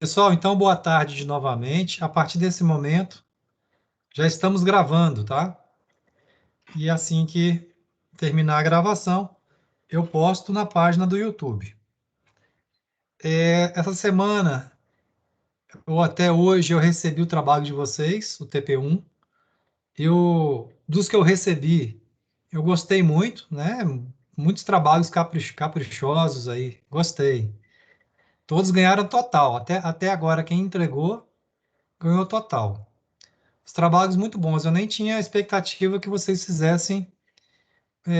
Pessoal, então boa tarde novamente. A partir desse momento, já estamos gravando, tá? E assim que terminar a gravação, eu posto na página do YouTube. Essa semana, ou até hoje, eu recebi o trabalho de vocês, o TP1. Dos que eu recebi, eu gostei muito, né? Muitos trabalhos caprichosos aí, gostei. Todos ganharam total. Até agora, quem entregou, ganhou total. Os trabalhos muito bons. Eu nem tinha a expectativa que vocês fizessem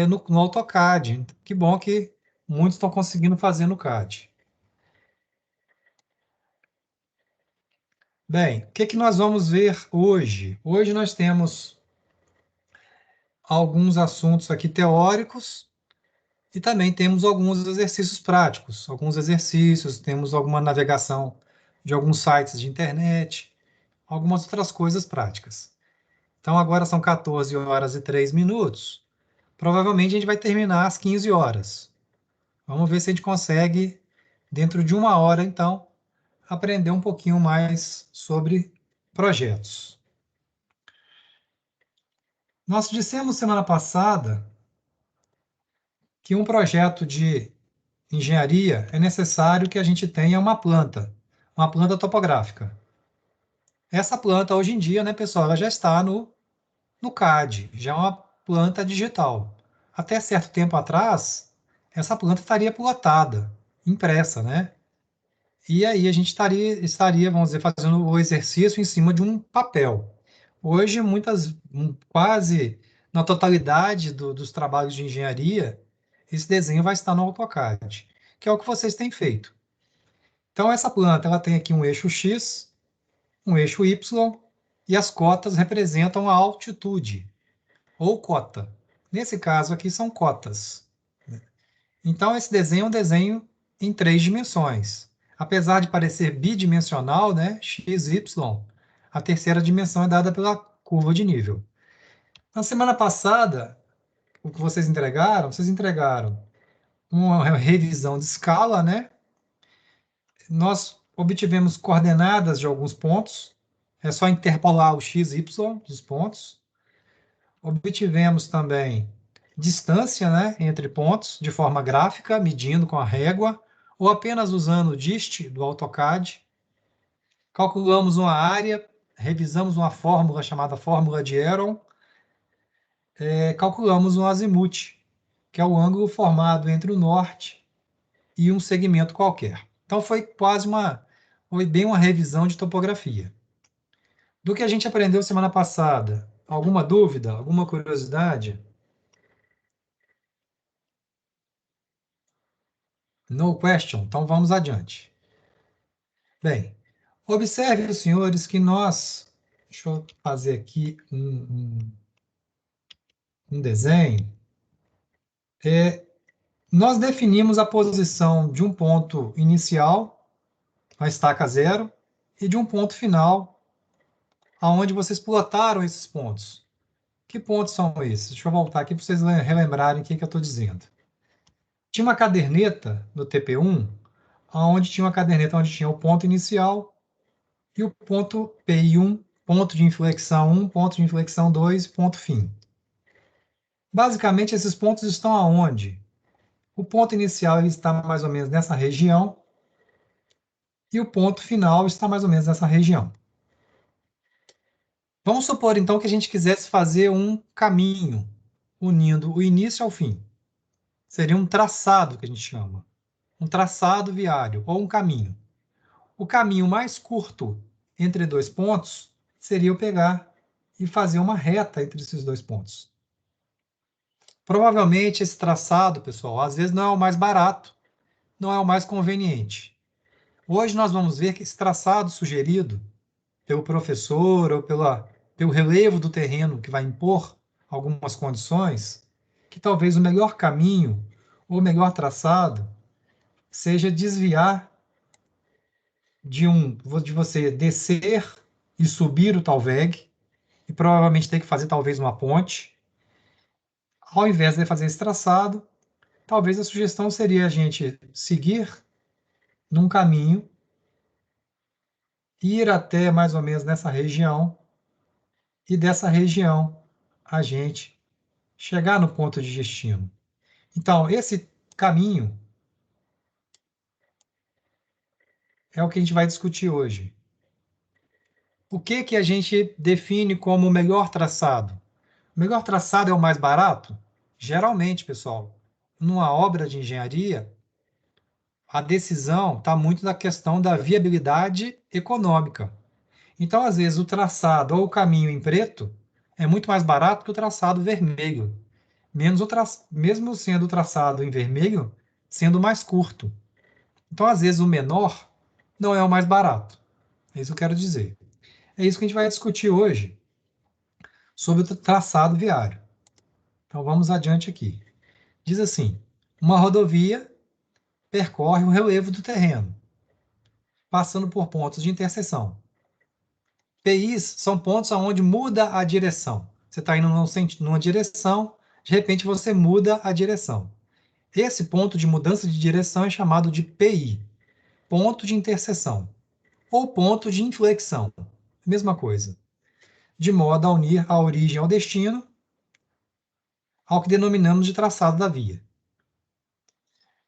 no AutoCAD. Que bom que muitos estão conseguindo fazer no CAD. Bem, o que que nós vamos ver hoje? Hoje nós temos alguns assuntos aqui teóricos e também temos alguns exercícios práticos. Alguns exercícios, temos alguma navegação de alguns sites de internet, algumas outras coisas práticas. Então agora são 14 horas e 3 minutos. Provavelmente a gente vai terminar às 15 horas. Vamos ver se a gente consegue, dentro de uma hora, então, aprender um pouquinho mais sobre projetos. Nós dissemos semana passada que um projeto de engenharia é necessário que a gente tenha uma planta topográfica. Essa planta, hoje em dia, né, pessoal, ela já está no CAD, já é uma planta digital. Até certo tempo atrás, essa planta estaria pilotada, impressa, né? E aí a gente estaria, vamos dizer, fazendo o exercício em cima de um papel. Hoje, quase na totalidade dos trabalhos de engenharia, esse desenho vai estar no AutoCAD, que é o que vocês têm feito. Então, essa planta ela tem aqui um eixo X, um eixo Y, e as cotas representam a altitude, ou cota. Nesse caso aqui são cotas. Então, esse desenho é um desenho em 3 dimensões. Apesar de parecer bidimensional, né, x, y, a terceira dimensão é dada pela curva de nível. Na semana passada, o que vocês entregaram uma revisão de escala, né? Nós obtivemos coordenadas de alguns pontos, é só interpolar o x, y dos pontos. Obtivemos também distância, né, entre pontos de forma gráfica, medindo com a régua, ou apenas usando o dist do AutoCAD. Calculamos uma área, revisamos uma fórmula chamada fórmula de Heron, calculamos um azimuth, que é o ângulo formado entre o norte e um segmento qualquer. Então foi bem uma revisão de topografia. Do que a gente aprendeu semana passada, alguma dúvida, alguma curiosidade? No question, então vamos adiante. Bem, observe, os senhores, que nós. Deixa eu fazer aqui um desenho. Nós definimos a posição de um ponto inicial, a estaca zero, e de um ponto final, aonde vocês plotaram esses pontos. Que pontos são esses? Deixa eu voltar aqui para vocês relembrarem o que eu estou dizendo. Tinha uma caderneta no TP1, onde tinha uma caderneta onde tinha o ponto inicial e o ponto PI1, ponto de inflexão 1, ponto de inflexão 2, ponto fim. Basicamente, esses pontos estão aonde? O ponto inicial ele está mais ou menos nessa região e o ponto final está mais ou menos nessa região. Vamos supor, então, que a gente quisesse fazer um caminho unindo o início ao fim. Seria um traçado, que a gente chama. Um traçado viário, ou um caminho. O caminho mais curto entre dois pontos seria eu pegar e fazer uma reta entre esses dois pontos. Provavelmente esse traçado, pessoal, às vezes não é o mais barato, não é o mais conveniente. Hoje nós vamos ver que esse traçado sugerido pelo professor ou pelo relevo do terreno que vai impor algumas condições, que talvez o melhor caminho ou o melhor traçado seja desviar de você descer e subir o Talweg, e provavelmente ter que fazer talvez uma ponte. Ao invés de fazer esse traçado, talvez a sugestão seria a gente seguir num caminho ir até mais ou menos nessa região, e dessa região a gente chegar no ponto de destino. Então, esse caminho é o que a gente vai discutir hoje. O que que a gente define como o melhor traçado? O melhor traçado é o mais barato? Geralmente, pessoal, numa obra de engenharia, a decisão está muito na questão da viabilidade econômica. Então, às vezes, o traçado ou o caminho em preto é muito mais barato que o traçado vermelho, mesmo sendo o traçado em vermelho, sendo mais curto. Então, às vezes, o menor não é o mais barato. É isso que eu quero dizer. É isso que a gente vai discutir hoje sobre o traçado viário. Então, vamos adiante aqui. Diz assim: uma rodovia percorre o relevo do terreno, passando por pontos de interseção. PIs são pontos onde muda a direção. Você está indo numa direção, de repente você muda a direção. Esse ponto de mudança de direção é chamado de PI, ponto de interseção, ou ponto de inflexão, mesma coisa, de modo a unir a origem ao destino, ao que denominamos de traçado da via.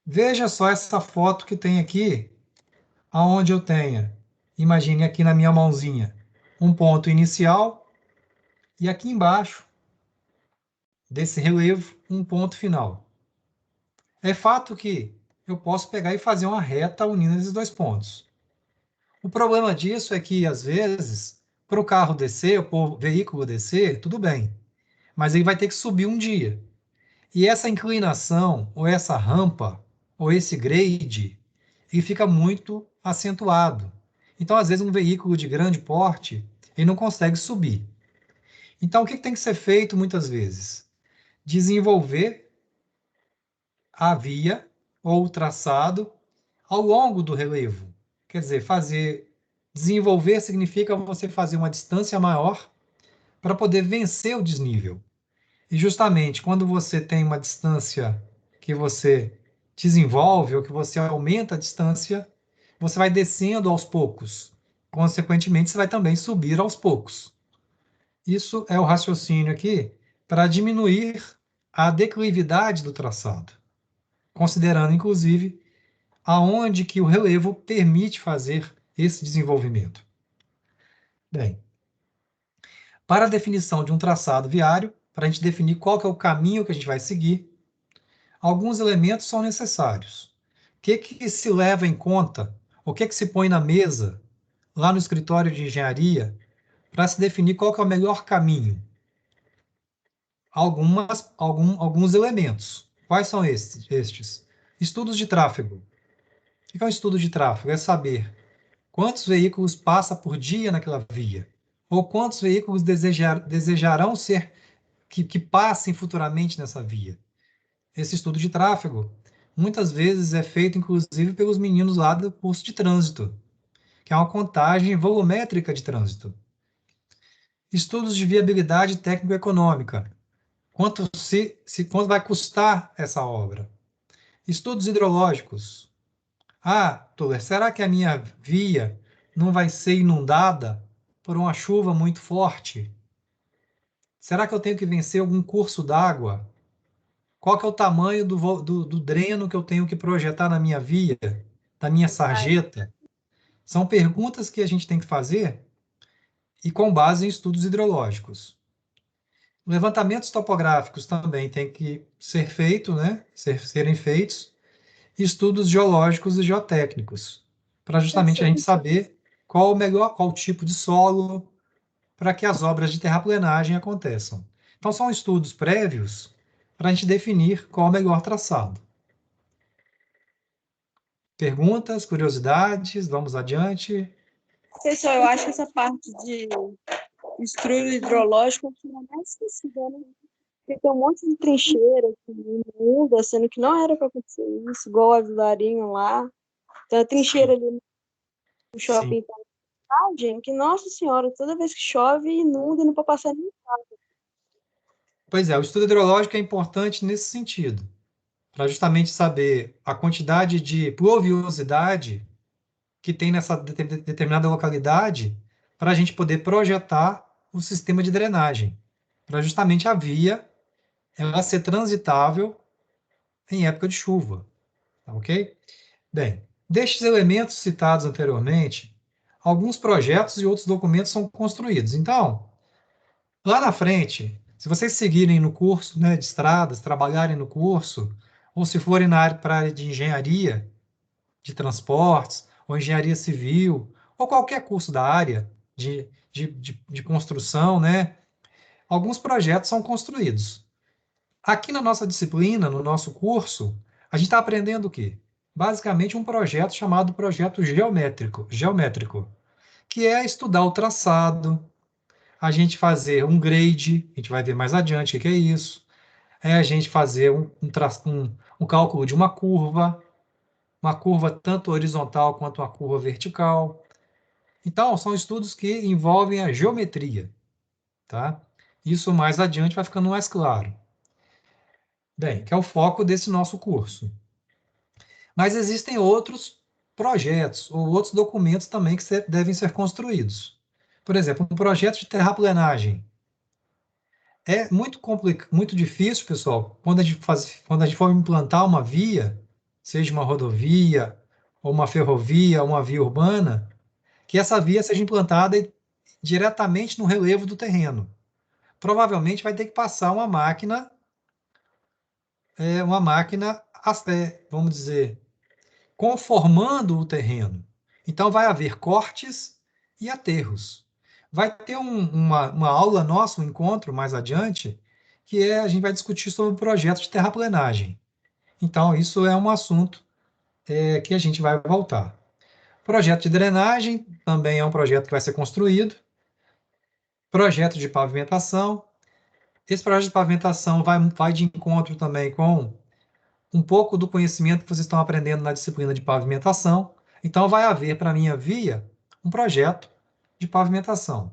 Veja só essa foto que tem aqui, aonde eu tenho, imagine aqui na minha mãozinha, um ponto inicial e aqui embaixo desse relevo um ponto final. É fato que eu posso pegar e fazer uma reta unindo esses dois pontos. O problema disso é que, às vezes, para o carro descer, para o veículo descer, tudo bem, mas ele vai ter que subir um dia. E essa inclinação, ou essa rampa, ou esse grade, ele fica muito acentuado. Então, às vezes, um veículo de grande porte, ele não consegue subir. Então, o que tem que ser feito muitas vezes? Desenvolver a via ou o traçado ao longo do relevo. Quer dizer, desenvolver significa você fazer uma distância maior para poder vencer o desnível. E justamente quando você tem uma distância que você desenvolve ou que você aumenta a distância, você vai descendo aos poucos. Consequentemente, você vai também subir aos poucos. Isso é o raciocínio aqui para diminuir a declividade do traçado, considerando inclusive aonde que o relevo permite fazer esse desenvolvimento. Bem, para a definição de um traçado viário, para a gente definir qual que é o caminho que a gente vai seguir, alguns elementos são necessários. O que se leva em conta, o que se põe na mesa, lá no escritório de engenharia, para se definir qual que é o melhor caminho? Alguns elementos. Quais são estes? Estudos de tráfego. O que é um estudo de tráfego? É saber quantos veículos passa por dia naquela via, ou quantos veículos desejarão ser que passem futuramente nessa via. Esse estudo de tráfego muitas vezes é feito inclusive pelos meninos lá do curso de trânsito, que é uma contagem volumétrica de trânsito. Estudos de viabilidade técnico-econômica. Quanto vai custar essa obra? Estudos hidrológicos. Ah, Tuller, será que a minha via não vai ser inundada por uma chuva muito forte? Será que eu tenho que vencer algum curso d'água? Qual que é o tamanho do dreno que eu tenho que projetar na minha via, da minha sarjeta? São perguntas que a gente tem que fazer e com base em estudos hidrológicos. Levantamentos topográficos também têm que ser feitos, né? Serem feitos, estudos geológicos e geotécnicos, para justamente a gente saber qual tipo de solo para que as obras de terraplenagem aconteçam. Então, são estudos prévios para a gente definir qual é o melhor traçado. Perguntas, curiosidades, vamos adiante. Pessoal, eu acho que essa parte de estudo hidrológico é a mais esquecida, né? Porque tem um monte de trincheira que muda, sendo que não era para acontecer isso, igual a Vilarinho lá. Tem a trincheira ali no Sim. shopping que, nossa senhora, toda vez que chove, inunda e não pode passar nem. Pois é, o estudo hidrológico é importante nesse sentido, para justamente saber a quantidade de pluviosidade que tem nessa determinada localidade para a gente poder projetar o sistema de drenagem, para justamente a via ela ser transitável em época de chuva, tá ok? Bem, destes elementos citados anteriormente, alguns projetos e outros documentos são construídos. Então, lá na frente, se vocês seguirem no curso, né, de estradas, trabalharem no curso, ou se forem para a área de engenharia, de transportes, ou engenharia civil, ou qualquer curso da área de construção, né, alguns projetos são construídos. Aqui na nossa disciplina, no nosso curso, a gente está aprendendo o quê? Basicamente um projeto chamado projeto geométrico, que é estudar o traçado, a gente fazer um grade, a gente vai ver mais adiante o que é isso, é a gente fazer um cálculo de uma curva tanto horizontal quanto uma curva vertical. Então, são estudos que envolvem a geometria, tá? Isso mais adiante vai ficando mais claro. Bem, que é o foco desse nosso curso. Mas existem outros projetos ou outros documentos também que devem ser construídos. Por exemplo, um projeto de terraplenagem. É muito difícil, pessoal, quando a gente for implantar uma via, seja uma rodovia, ou uma ferrovia, ou uma via urbana, que essa via seja implantada diretamente no relevo do terreno. Provavelmente vai ter que passar uma máquina, vamos dizer, conformando o terreno. Então, vai haver cortes e aterros. Vai ter uma aula nossa, um encontro mais adiante, que a gente vai discutir sobre o projeto de terraplenagem. Então, isso é um assunto que a gente vai voltar. Projeto de drenagem também é um projeto que vai ser construído. Projeto de pavimentação. Esse projeto de pavimentação vai de encontro também com um pouco do conhecimento que vocês estão aprendendo na disciplina de pavimentação. Então, vai haver para a minha via um projeto de pavimentação.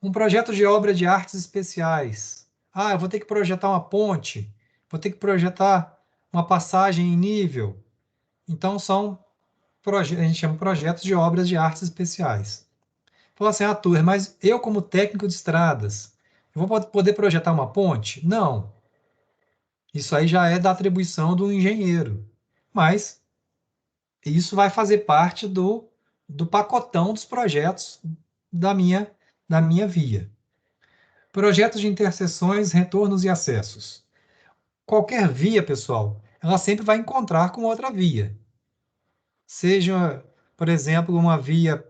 Um projeto de obra de artes especiais. Ah, eu vou ter que projetar uma ponte, vou ter que projetar uma passagem em nível. Então, a gente chama projetos de obras de artes especiais. Falou assim, Arthur, mas eu como técnico de estradas, eu vou poder projetar uma ponte? Não. Isso aí já é da atribuição do engenheiro. Mas isso vai fazer parte do pacotão dos projetos da minha, da minha via. Projetos de interseções, retornos e acessos. Qualquer via, pessoal, ela sempre vai encontrar com outra via. Seja, por exemplo, uma via,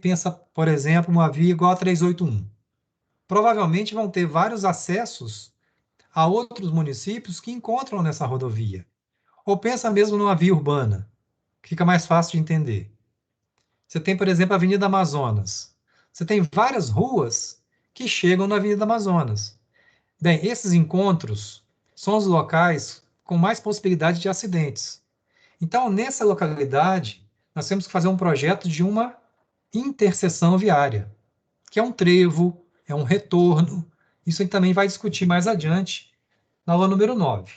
pensa, por exemplo, uma via igual a 381. Provavelmente vão ter vários acessos a outros municípios que encontram nessa rodovia. Ou pensa mesmo numa via urbana, que fica mais fácil de entender. Você tem, por exemplo, a Avenida Amazonas. Você tem várias ruas que chegam na Avenida Amazonas. Bem, esses encontros são os locais com mais possibilidade de acidentes. Então, nessa localidade, nós temos que fazer um projeto de uma interseção viária, que é um trevo, é um retorno. Isso a gente também vai discutir mais adiante na aula número 9.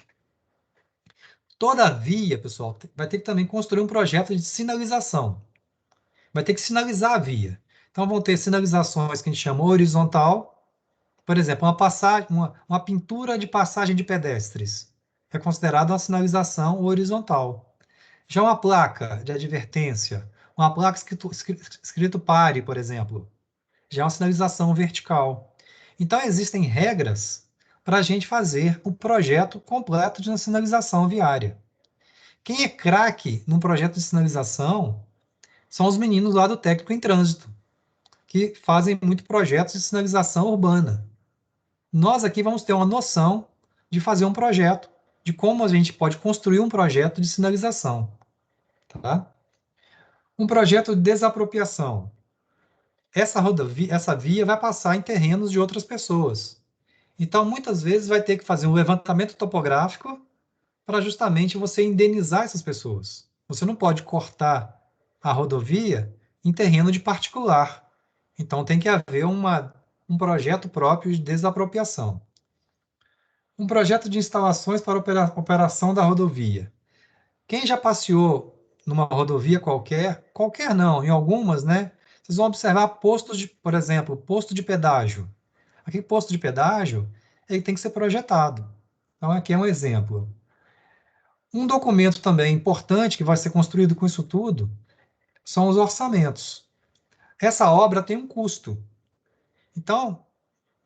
Todavia, pessoal, vai ter que também construir um projeto de sinalização. Vai ter que sinalizar a via. Então, vão ter sinalizações que a gente chama horizontal, por exemplo, uma pintura de passagem de pedestres. É considerada uma sinalização horizontal. Já uma placa de advertência, uma placa escrito pare, por exemplo, já é uma sinalização vertical. Então, existem regras para a gente fazer o projeto completo de uma sinalização viária. Quem é craque num projeto de sinalização são os meninos lá do Técnico em Trânsito, que fazem muito projetos de sinalização urbana. Nós aqui vamos ter uma noção de fazer um projeto, de como a gente pode construir um projeto de sinalização. Tá? Um projeto de desapropriação. Essa via vai passar em terrenos de outras pessoas. Então, muitas vezes, vai ter que fazer um levantamento topográfico para justamente você indenizar essas pessoas. Você não pode cortar a rodovia em terreno de particular. Então, tem que haver um projeto próprio de desapropriação. Um projeto de instalações para operação da rodovia. Quem já passeou numa rodovia qualquer, qualquer não, em algumas, né? Vocês vão observar postos de, por exemplo, posto de pedágio. Aquele posto de pedágio, ele tem que ser projetado. Então, aqui é um exemplo. Um documento também importante que vai ser construído com isso tudo são os orçamentos. Essa obra tem um custo. Então,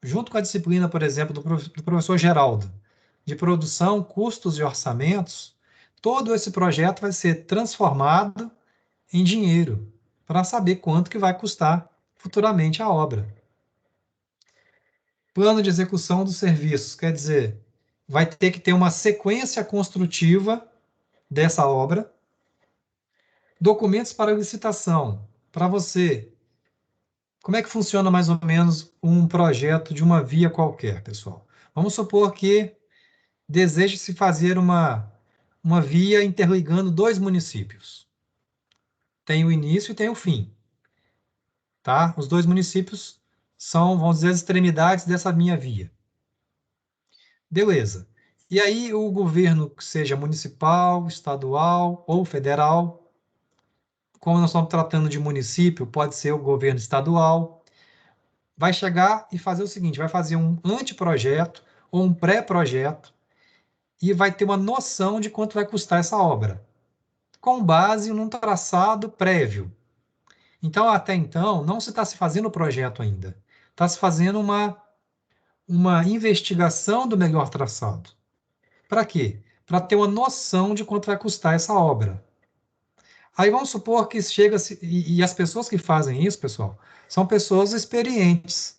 junto com a disciplina, por exemplo, do professor Geraldo, de produção, custos e orçamentos, todo esse projeto vai ser transformado em dinheiro, para saber quanto que vai custar futuramente a obra. Plano de execução dos serviços, quer dizer, vai ter que ter uma sequência construtiva dessa obra. Documentos para licitação, para você. Como é que funciona mais ou menos um projeto de uma via qualquer, pessoal? Vamos supor que deseja-se fazer uma via interligando dois municípios. Tem o início e tem o fim, tá? Os dois municípios são, vamos dizer, as extremidades dessa minha via. Beleza. E aí o governo, que seja municipal, estadual ou federal, como nós estamos tratando de município, pode ser o governo estadual, vai chegar e fazer o seguinte, vai fazer um anteprojeto ou um pré-projeto e vai ter uma noção de quanto vai custar essa obra, com base num traçado prévio. Então, até então, não se está se fazendo o projeto ainda. Está se fazendo uma investigação do melhor traçado. Para quê? Para ter uma noção de quanto vai custar essa obra. Aí vamos supor que chega e as pessoas que fazem isso, pessoal, são pessoas experientes,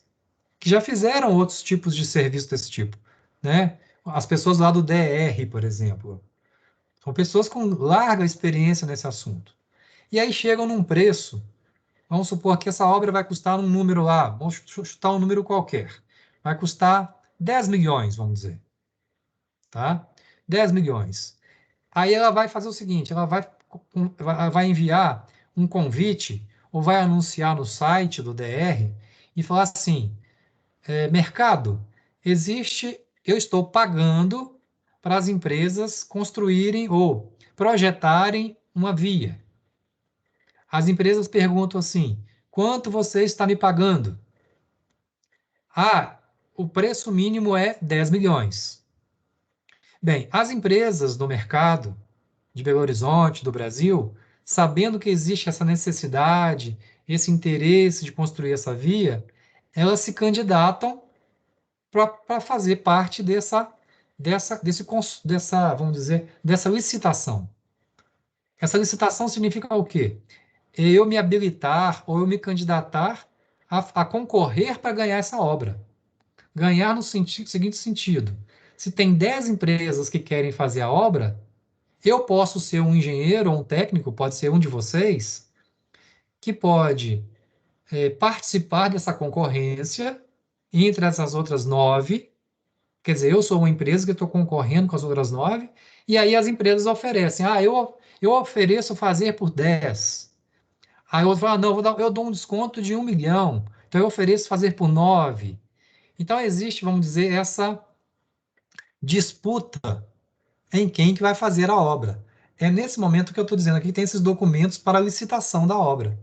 que já fizeram outros tipos de serviço desse tipo, né? As pessoas lá do DR, por exemplo, são pessoas com larga experiência nesse assunto. E aí chegam num preço, vamos supor que essa obra vai custar um número lá, vamos chutar um número qualquer, vai custar 10 milhões, vamos dizer, tá? 10 milhões. Aí ela vai fazer o seguinte, ela vai enviar um convite ou vai anunciar no site do DR e falar assim, mercado, eu estou pagando para as empresas construírem ou projetarem uma via. As empresas perguntam assim, quanto você está me pagando? Ah, o preço mínimo é 10 milhões. Bem, as empresas do mercado de Belo Horizonte, do Brasil, sabendo que existe essa necessidade, esse interesse de construir essa via, elas se candidatam para fazer parte vamos dizer, dessa licitação. Essa licitação significa o quê? Eu me habilitar ou eu me candidatar a concorrer para ganhar essa obra. Ganhar no seguinte sentido: se tem 10 empresas que querem fazer a obra, eu posso ser um engenheiro ou um técnico, pode ser um de vocês, que pode participar dessa concorrência entre essas outras 9. Quer dizer, eu sou uma empresa que estou concorrendo com as outras 9, e aí as empresas oferecem. Ah, eu ofereço fazer por 10. Aí outro fala, não, eu dou um desconto de 1 milhão, então eu ofereço fazer por 9. Então existe, vamos dizer, essa disputa em quem que vai fazer a obra. É nesse momento que eu estou dizendo aqui que tem esses documentos para a licitação da obra.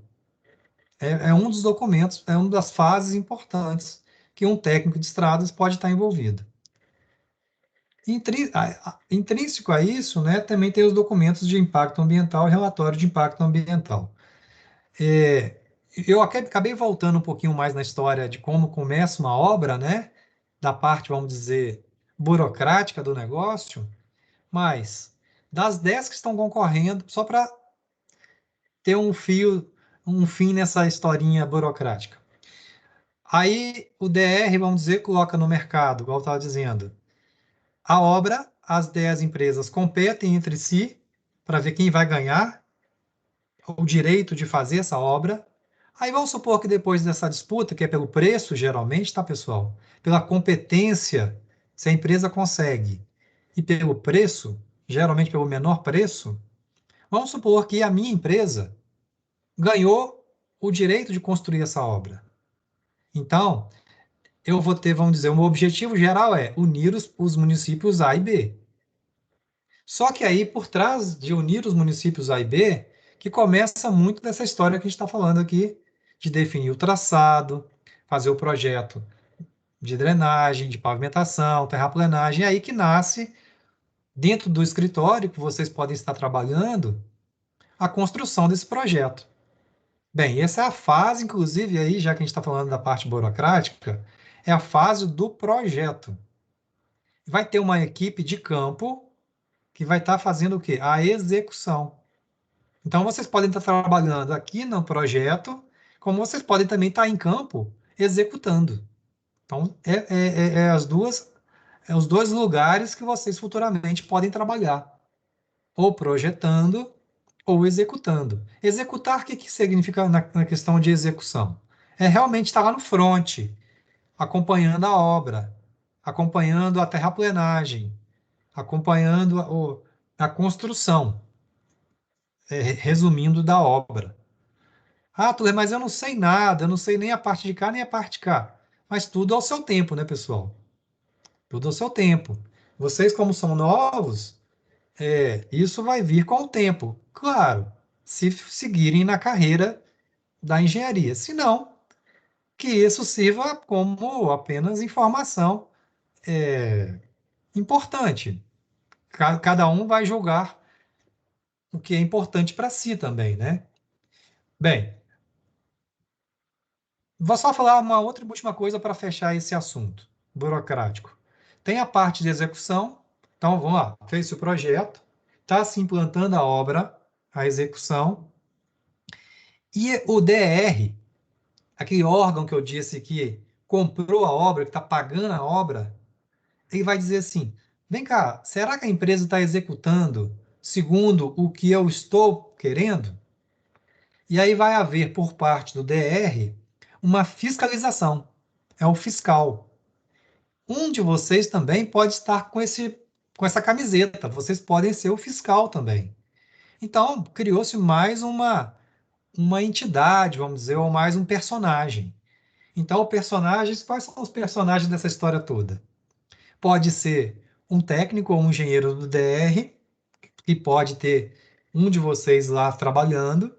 É um dos documentos, é uma das fases importantes que um técnico de estradas pode estar envolvido. Intrínseco a isso, né, também tem os documentos de impacto ambiental e relatório de impacto ambiental. Eu acabei voltando um pouquinho mais na história de como começa uma obra, né, da parte, vamos dizer, burocrática do negócio, mas das 10 que estão concorrendo, só para ter um fim nessa historinha burocrática. Aí o DR, vamos dizer, coloca no mercado, igual eu estava dizendo, a obra, as 10 empresas competem entre si para ver quem vai ganhar o direito de fazer essa obra. Aí vamos supor que depois dessa disputa, que é pelo preço, geralmente, tá, pessoal? Pela competência, se a empresa consegue, e pelo preço, geralmente pelo menor preço, vamos supor que a minha empresa ganhou o direito de construir essa obra. Então, eu vou ter, vamos dizer, o meu objetivo geral é unir os municípios A e B. Só que aí, por trás de unir os municípios A e B, que começa muito dessa história que a gente está falando aqui, de definir o traçado, fazer o projeto de drenagem, de pavimentação, terraplenagem, é aí que nasce, dentro do escritório que vocês podem estar trabalhando, a construção desse projeto. Bem, essa é a fase, inclusive, aí, já que a gente está falando da parte burocrática, é a fase do projeto. Vai ter uma equipe de campo que vai estar fazendo o quê? A execução. Então, vocês podem estar trabalhando aqui no projeto, como vocês podem também estar em campo executando. Então, é os dois lugares que vocês futuramente podem trabalhar, ou projetando ou executando. Executar, o que que significa na questão de execução? É realmente estar lá no front, acompanhando a obra, acompanhando a terraplenagem, acompanhando a construção, resumindo, da obra. Ah, Tuller, mas eu não sei nada, eu não sei nem a parte de cá nem a parte de cá. Mas tudo ao seu tempo, né, pessoal? Tudo ao seu tempo. Vocês, como são novos, isso vai vir com o tempo. Claro, se seguirem na carreira da engenharia. Se não, que isso sirva como apenas informação importante. Cada um vai julgar o que é importante para si também, né? Bem, vou só falar uma outra última coisa para fechar esse assunto burocrático. Tem a parte de execução. Então, vamos lá. Fez o projeto, está se implantando a obra, a execução. E o DR, aquele órgão que eu disse que comprou a obra, que está pagando a obra, ele vai dizer assim: vem cá, será que a empresa está executando segundo o que eu estou querendo? E aí vai haver, por parte do DR, uma fiscalização. É o fiscal. Um de vocês também pode estar com essa camiseta. Vocês podem ser o fiscal também. Então, criou-se mais uma entidade, vamos dizer, ou mais um personagem. Então, personagens, quais são os personagens dessa história toda? Pode ser um técnico ou um engenheiro do DR, que pode ter um de vocês lá trabalhando,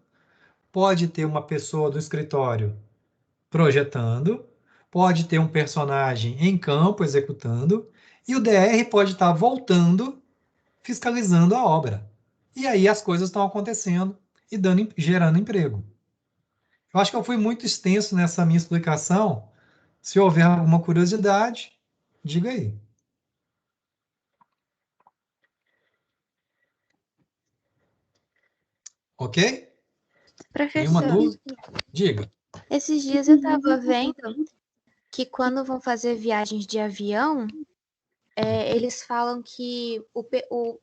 pode ter uma pessoa do escritório projetando, pode ter um personagem em campo executando, e o DR pode estar voltando, fiscalizando a obra. E aí as coisas estão acontecendo e gerando emprego. Eu acho que eu fui muito extenso nessa minha explicação. Se houver alguma curiosidade, diga aí. Ok? Nenhuma Professor, dúvida? Diga. esses dias eu estava vendo que quando vão fazer viagens de avião, eles falam que como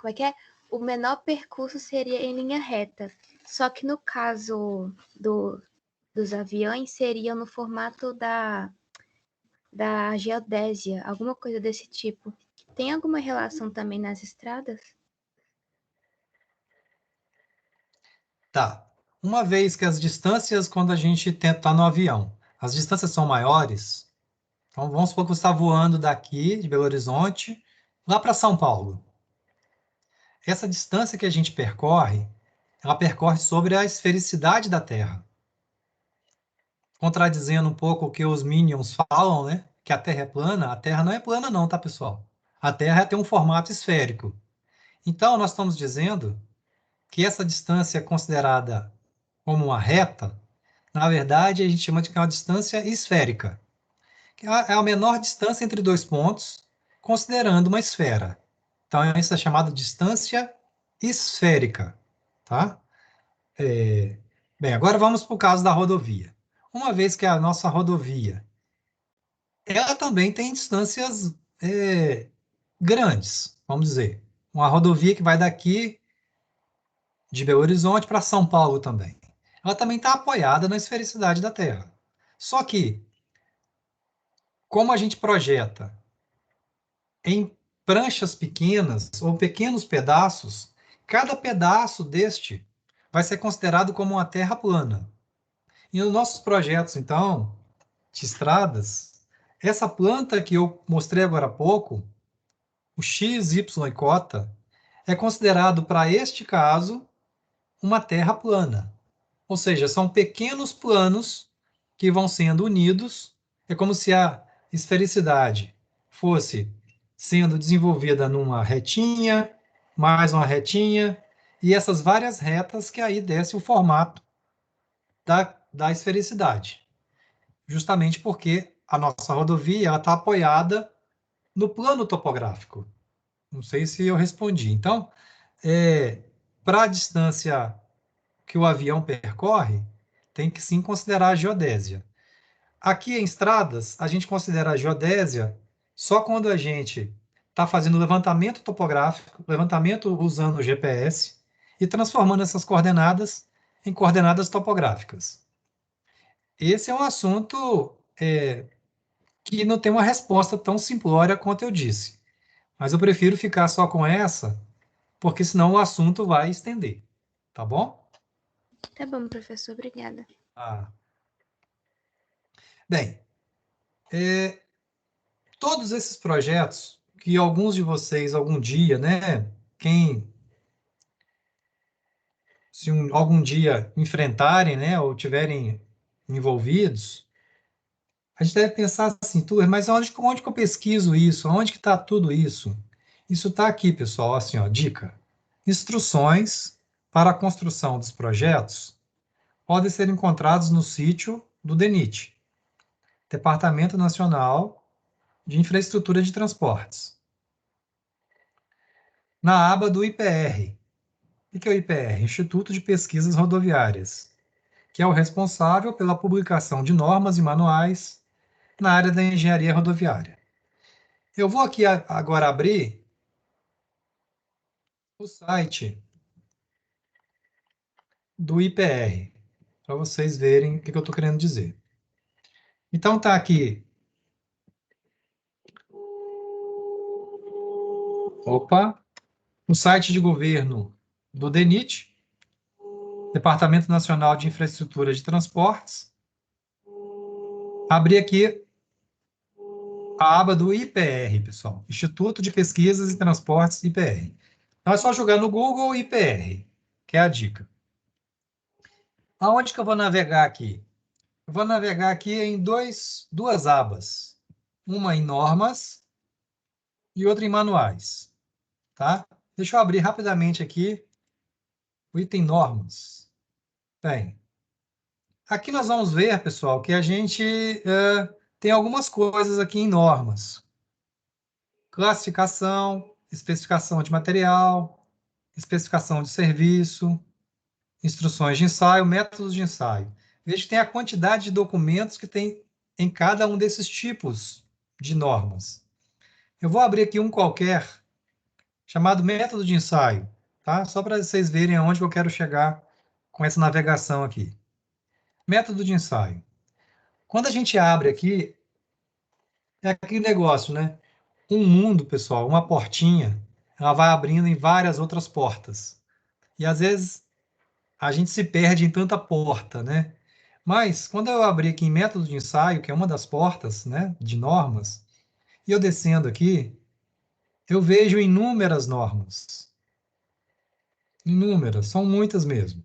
é que é? O menor percurso seria em linha reta. Só que no caso dos aviões, seria no formato da geodésia, alguma coisa desse tipo. Tem alguma relação também nas estradas? Tá. Uma vez que as distâncias, quando a gente está no avião, as distâncias são maiores, então vamos supor que você está voando daqui, de Belo Horizonte, lá para São Paulo. Essa distância que a gente percorre, ela percorre sobre a esfericidade da Terra. Contradizendo um pouco o que os Minions falam, né? Que a Terra é plana. A Terra não é plana não, tá, pessoal? A Terra tem um formato esférico. Então, nós estamos dizendo que essa distância é considerada como uma reta. Na verdade, a gente chama de que é uma distância esférica, que é a menor distância entre dois pontos, considerando uma esfera. Então, isso é chamado distância esférica, tá? Bem, agora vamos para o caso da rodovia. Uma vez que a nossa rodovia, ela também tem distâncias grandes, vamos dizer. Uma rodovia que vai daqui de Belo Horizonte para São Paulo também. Ela também está apoiada na esfericidade da Terra. Só que, como a gente projeta em pranchas pequenas ou pequenos pedaços, cada pedaço deste vai ser considerado como uma terra plana. E nos nossos projetos, então, de estradas, essa planta que eu mostrei agora há pouco, o X, Y e cota, é considerado, para este caso, uma terra plana. Ou seja, são pequenos planos que vão sendo unidos. É como se a esfericidade fosse sendo desenvolvida numa retinha, mais uma retinha, e essas várias retas que aí desce o formato da esfericidade. Justamente porque a nossa rodovia está apoiada no plano topográfico. Não sei se eu respondi. Então, para a distância que o avião percorre, tem que sim considerar a geodésia. Aqui em estradas, a gente considera a geodésia só quando a gente está fazendo levantamento topográfico, levantamento usando o GPS e transformando essas coordenadas em coordenadas topográficas. Esse é um assunto que não tem uma resposta tão simplória quanto eu disse, mas eu prefiro ficar só com essa, porque senão o assunto vai estender, tá bom? Tá bom, professor, obrigada. Ah. Bem, todos esses projetos que alguns de vocês algum dia, né, se algum dia enfrentarem, né, ou tiverem envolvidos, a gente deve pensar assim, mas onde que eu pesquiso isso? Onde que está tudo isso? Isso está aqui, pessoal, assim, ó, dica. Instruções para a construção dos projetos podem ser encontrados no sítio do DENIT, Departamento Nacional de Infraestrutura de Transportes, na aba do IPR. O que é o IPR? Instituto de Pesquisas Rodoviárias, que é o responsável pela publicação de normas e manuais na área da engenharia rodoviária. Eu vou aqui agora abrir o site do IPR, para vocês verem o que eu estou querendo dizer. Então, está aqui. Opa! O site de governo do DENIT, Departamento Nacional de Infraestrutura de Transportes. Abri aqui a aba do IPR, pessoal. Instituto de Pesquisas e Transportes, IPR. Então é só jogar no Google IPR, que é a dica. Aonde que eu vou navegar aqui? Eu vou navegar aqui em duas abas. Uma em normas e outra em manuais. Tá? Deixa eu abrir rapidamente aqui o item normas. Bem, aqui nós vamos ver, pessoal, que a gente tem algumas coisas aqui em normas. Classificação, especificação de material, especificação de serviço, instruções de ensaio, métodos de ensaio. Veja que tem a quantidade de documentos que tem em cada um desses tipos de normas. Eu vou abrir aqui um qualquer, chamado método de ensaio, tá? Só para vocês verem aonde eu quero chegar com essa navegação aqui. Método de ensaio. Quando a gente abre aqui, é aquele negócio, né? Um mundo, pessoal, uma portinha, ela vai abrindo em várias outras portas. E às vezes a gente se perde em tanta porta, né? Mas quando eu abrir aqui em método de ensaio, que é uma das portas, né, de normas, e eu descendo aqui, eu vejo inúmeras normas. Inúmeras, são muitas mesmo.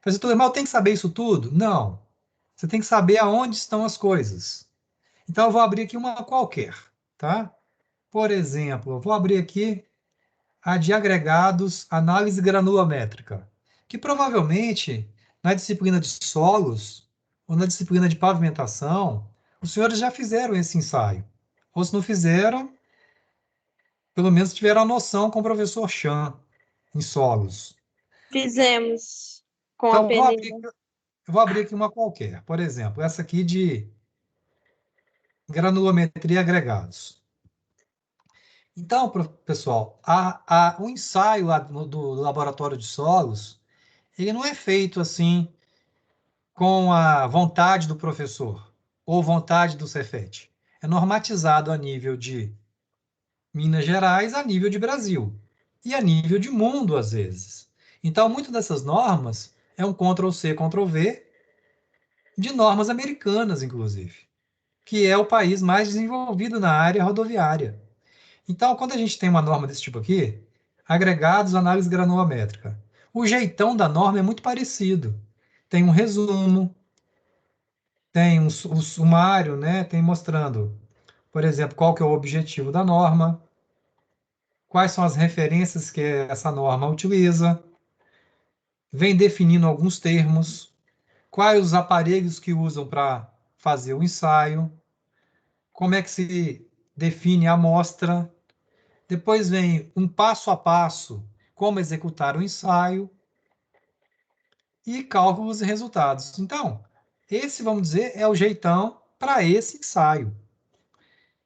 Mas eu tenho que saber isso tudo? Não. Você tem que saber aonde estão as coisas. Então eu vou abrir aqui uma qualquer, tá? Por exemplo, eu vou abrir aqui a de agregados, análise granulométrica, que provavelmente na disciplina de solos ou na disciplina de pavimentação, os senhores já fizeram esse ensaio. Ou se não fizeram, pelo menos tiveram a noção com o professor Chan em solos. Fizemos com a Então, peneira. eu vou abrir aqui uma qualquer. Por exemplo, essa aqui de granulometria agregados. Então, pessoal, o ensaio do laboratório de solos, ele não é feito assim com a vontade do professor ou vontade do Cefet. É normatizado a nível de Minas Gerais, a nível de Brasil e a nível de mundo, às vezes. Então, muitas dessas normas é um Ctrl+C, Ctrl+V de normas americanas, inclusive, que é o país mais desenvolvido na área rodoviária. Então, quando a gente tem uma norma desse tipo aqui, agregados, análise granulométrica, O jeitão da norma é muito parecido. Tem um resumo, tem o sumário, né? Tem mostrando, por exemplo, qual que é o objetivo da norma, quais são as referências que essa norma utiliza, vem definindo alguns termos, quais os aparelhos que usam para fazer o ensaio, como é que se define a amostra, depois vem um passo a passo, como executar o ensaio e cálculos e resultados. Então, esse, vamos dizer, é o jeitão para esse ensaio.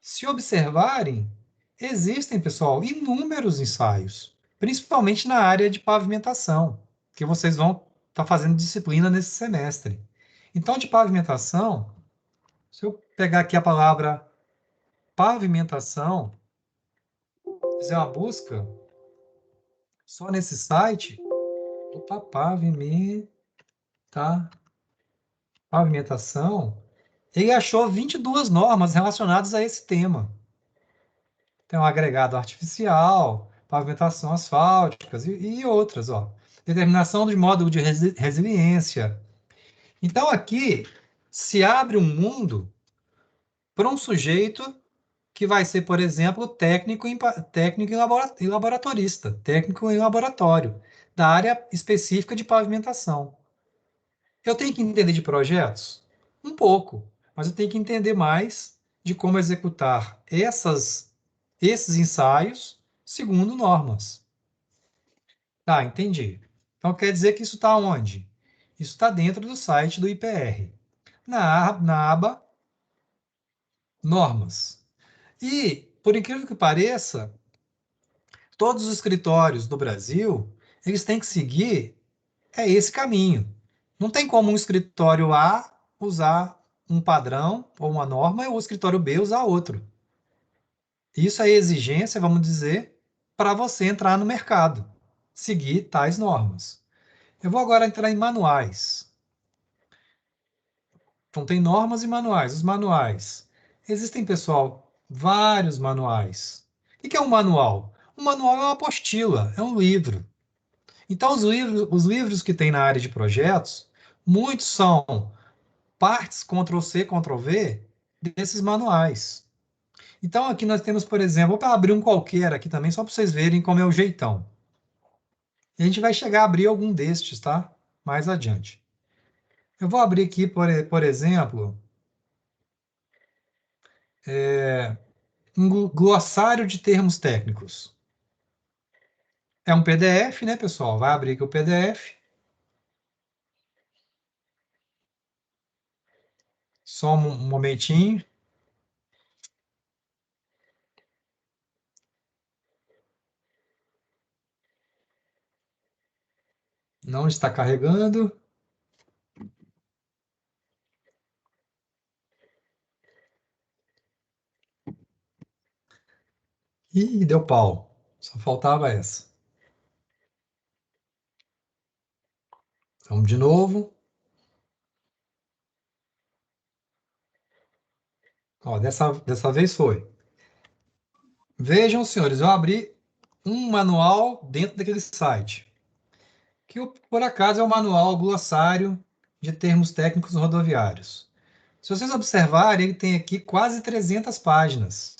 Se observarem, existem, pessoal, inúmeros ensaios, principalmente na área de pavimentação, que vocês vão estar fazendo disciplina nesse semestre. Então, de pavimentação, se eu pegar aqui a palavra pavimentação, fizer uma busca, só nesse site, opa, pavimentação, ele achou 22 normas relacionadas a esse tema. Tem um agregado artificial, pavimentação asfálticas e outras, ó. Determinação de módulo de resiliência. Então, aqui se abre um mundo para um sujeito que vai ser, por exemplo, técnico e laboratorista, técnico em laboratório, da área específica de pavimentação. Eu tenho que entender de projetos? Um pouco, mas eu tenho que entender mais de como executar esses ensaios segundo normas. Tá, entendi. Então quer dizer que isso está onde? Isso está dentro do site do IPR, na aba Normas. E, por incrível que pareça, todos os escritórios do Brasil, eles têm que seguir esse caminho. Não tem como um escritório A usar um padrão ou uma norma e o escritório B usar outro. Isso é exigência, vamos dizer, para você entrar no mercado, seguir tais normas. Eu vou agora entrar em manuais. Então, tem normas e manuais. Os manuais. Existem, pessoal, vários manuais. O que é um manual? Um manual é uma apostila, é um livro. Então, os livros que tem na área de projetos, muitos são partes Ctrl+C, Ctrl+V desses manuais. Então, aqui nós temos, por exemplo, vou abrir um qualquer aqui também, só para vocês verem como é o jeitão. E a gente vai chegar a abrir algum destes, tá? Mais adiante. Eu vou abrir aqui, por exemplo, um glossário de termos técnicos. É um PDF, né, pessoal? Vai abrir aqui o PDF. Só um momentinho. Não está carregando. Ih, deu pau. Só faltava essa. Vamos de novo. Ó, dessa vez foi. Vejam, senhores, eu abri um manual dentro daquele site, que por acaso é o manual glossário de termos técnicos rodoviários. Se vocês observarem, ele tem aqui quase 300 páginas.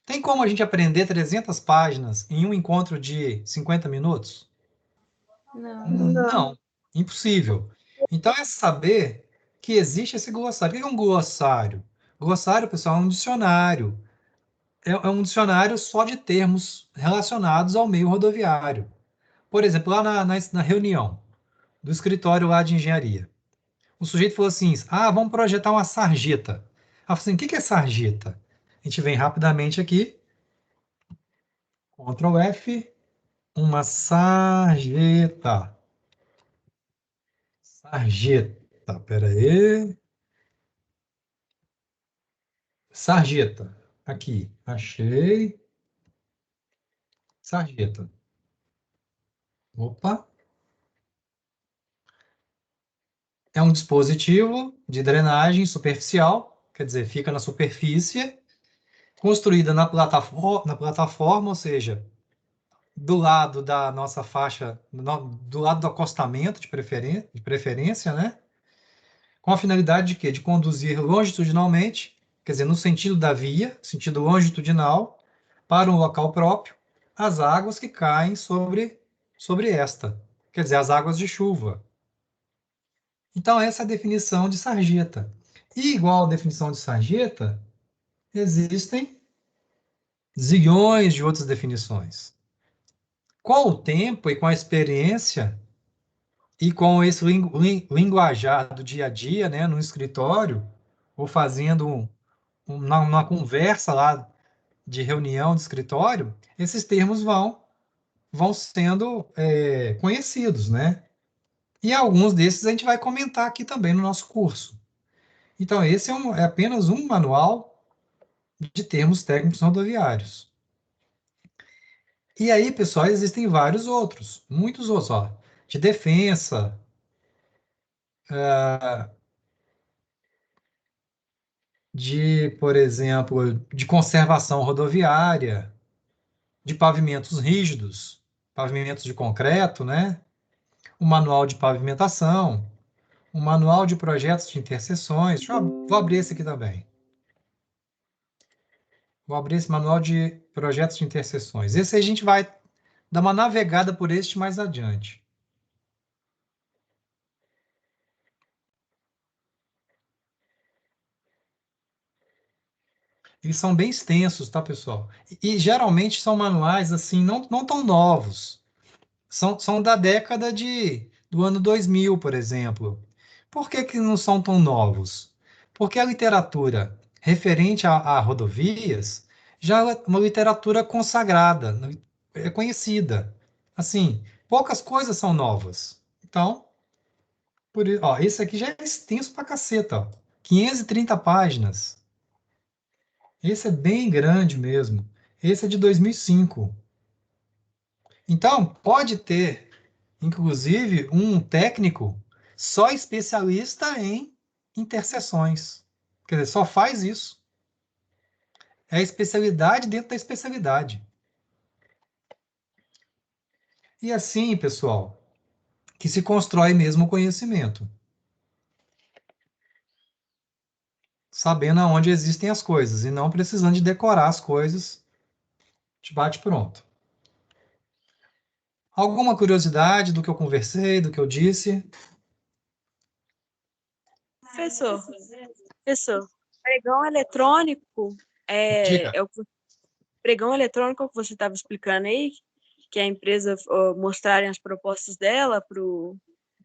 Tem como a gente aprender 300 páginas em um encontro de 50 minutos? Não. Não, impossível. Então é saber que existe esse glossário. O que é um glossário? Glossário, pessoal, é um dicionário. É um dicionário só de termos relacionados ao meio rodoviário. Por exemplo, lá na reunião do escritório lá de engenharia, o sujeito falou assim: ah, vamos projetar uma sarjeta. Ela falou assim: o que é sarjeta? A gente vem rapidamente aqui, Ctrl F, uma sarjeta. Sarjeta, pera aí. Sarjeta, aqui, achei. Sarjeta. Opa. É um dispositivo de drenagem superficial, quer dizer, fica na superfície, construída na plataforma, ou seja, do lado da nossa faixa, do lado do acostamento de preferência, né? Com a finalidade de quê? De conduzir longitudinalmente, quer dizer, no sentido da via, sentido longitudinal, para um local próprio, as águas que caem sobre esta, quer dizer, as águas de chuva. Então, essa é a definição de sarjeta. E, igual à definição de sarjeta, existem zilhões de outras definições. Com o tempo e com a experiência, e com esse linguajar do dia a dia, né, no escritório, ou fazendo uma conversa lá de reunião de escritório, esses termos vão sendo conhecidos, né? E alguns desses a gente vai comentar aqui também no nosso curso. Então, esse é apenas um manual de termos técnicos rodoviários. E aí, pessoal, existem vários outros, muitos outros, ó, de defensa, por exemplo, de conservação rodoviária, de pavimentos rígidos, pavimentos de concreto, né? Um manual de pavimentação, um manual de projetos de interseções. Vou abrir esse aqui também. Vou abrir esse manual de projetos de interseções. Esse aí a gente vai dar uma navegada por este mais adiante. Eles são bem extensos, tá, pessoal? E geralmente são manuais assim, não tão novos. São da década do ano 2000, por exemplo. Por que que não são tão novos? Porque a literatura referente a rodovias já é uma literatura consagrada, é conhecida. Assim, poucas coisas são novas. Então, ó, esse aqui já é extenso pra caceta, ó. 530 páginas. Esse é bem grande mesmo. Esse é de 2005. Então, pode ter, inclusive, um técnico só especialista em interseções. Quer dizer, só faz isso. É a especialidade dentro da especialidade. E assim, pessoal, que se constrói mesmo o conhecimento. Sabendo aonde existem as coisas e não precisando de decorar as coisas de bate-pronto. Alguma curiosidade do que eu conversei, do que eu disse? Professor, pregão eletrônico Diga. é o pregão eletrônico que você estava explicando aí, que a empresa mostrarem as propostas dela para o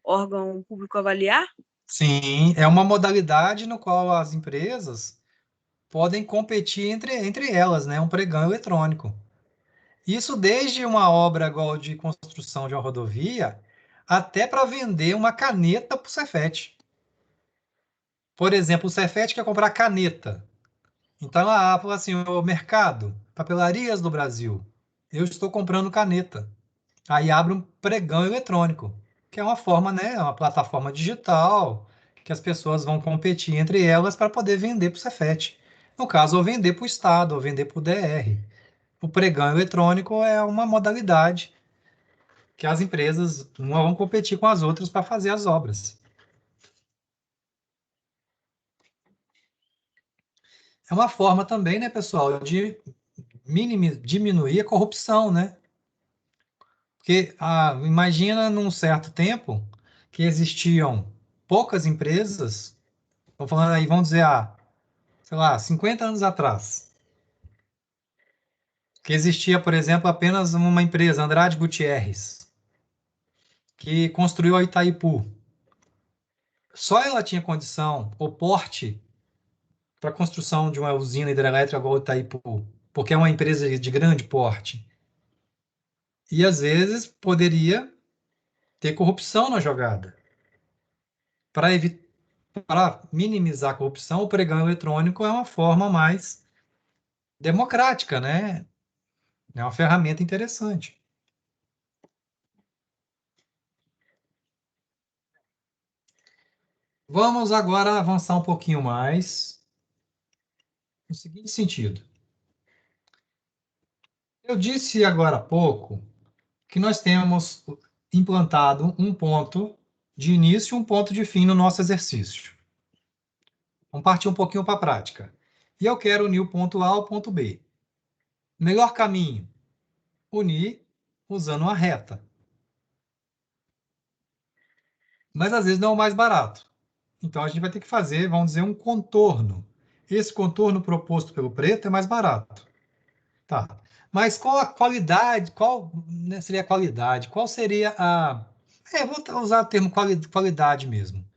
órgão público avaliar? Sim, é uma modalidade no qual as empresas podem competir entre elas, né? Um pregão eletrônico. Isso desde uma obra igual de construção de uma rodovia até para vender uma caneta para o Cefet. Por exemplo, o Cefet quer comprar caneta. Então a fala assim, o mercado, papelarias do Brasil, eu estou comprando caneta. Aí abre um pregão eletrônico, que é uma forma, né, uma plataforma digital, que as pessoas vão competir entre elas para poder vender para o Cefet. No caso, ou vender para o Estado, ou vender para o DR. O pregão eletrônico é uma modalidade que as empresas uma vão competir com as outras para fazer as obras. É uma forma também, né, pessoal, de diminuir a corrupção, né? Porque imagina num certo tempo que existiam poucas empresas, estou falando aí, vamos dizer, sei lá, 50 anos atrás, que existia, por exemplo, apenas uma empresa, Andrade Gutierrez, que construiu a Itaipu. Só ela tinha condição, ou porte, para a construção de uma usina hidrelétrica igual a Itaipu, porque é uma empresa de grande porte. E, às vezes, poderia ter corrupção na jogada. Para minimizar a corrupção, o pregão eletrônico é uma forma mais democrática, né? É uma ferramenta interessante. Vamos agora avançar um pouquinho mais no seguinte sentido. Eu disse agora há pouco que nós temos implantado um ponto de início e um ponto de fim no nosso exercício. Vamos partir um pouquinho para a prática. E eu quero unir o ponto A ao ponto B. Melhor caminho, unir usando uma reta. Mas às vezes não é o mais barato. Então a gente vai ter que fazer, vamos dizer, um contorno. Esse contorno proposto pelo preto é mais barato. Tá. Mas qual a qualidade, qual, né, seria a qualidade? Qual seria a... vou usar o termo qualidade mesmo.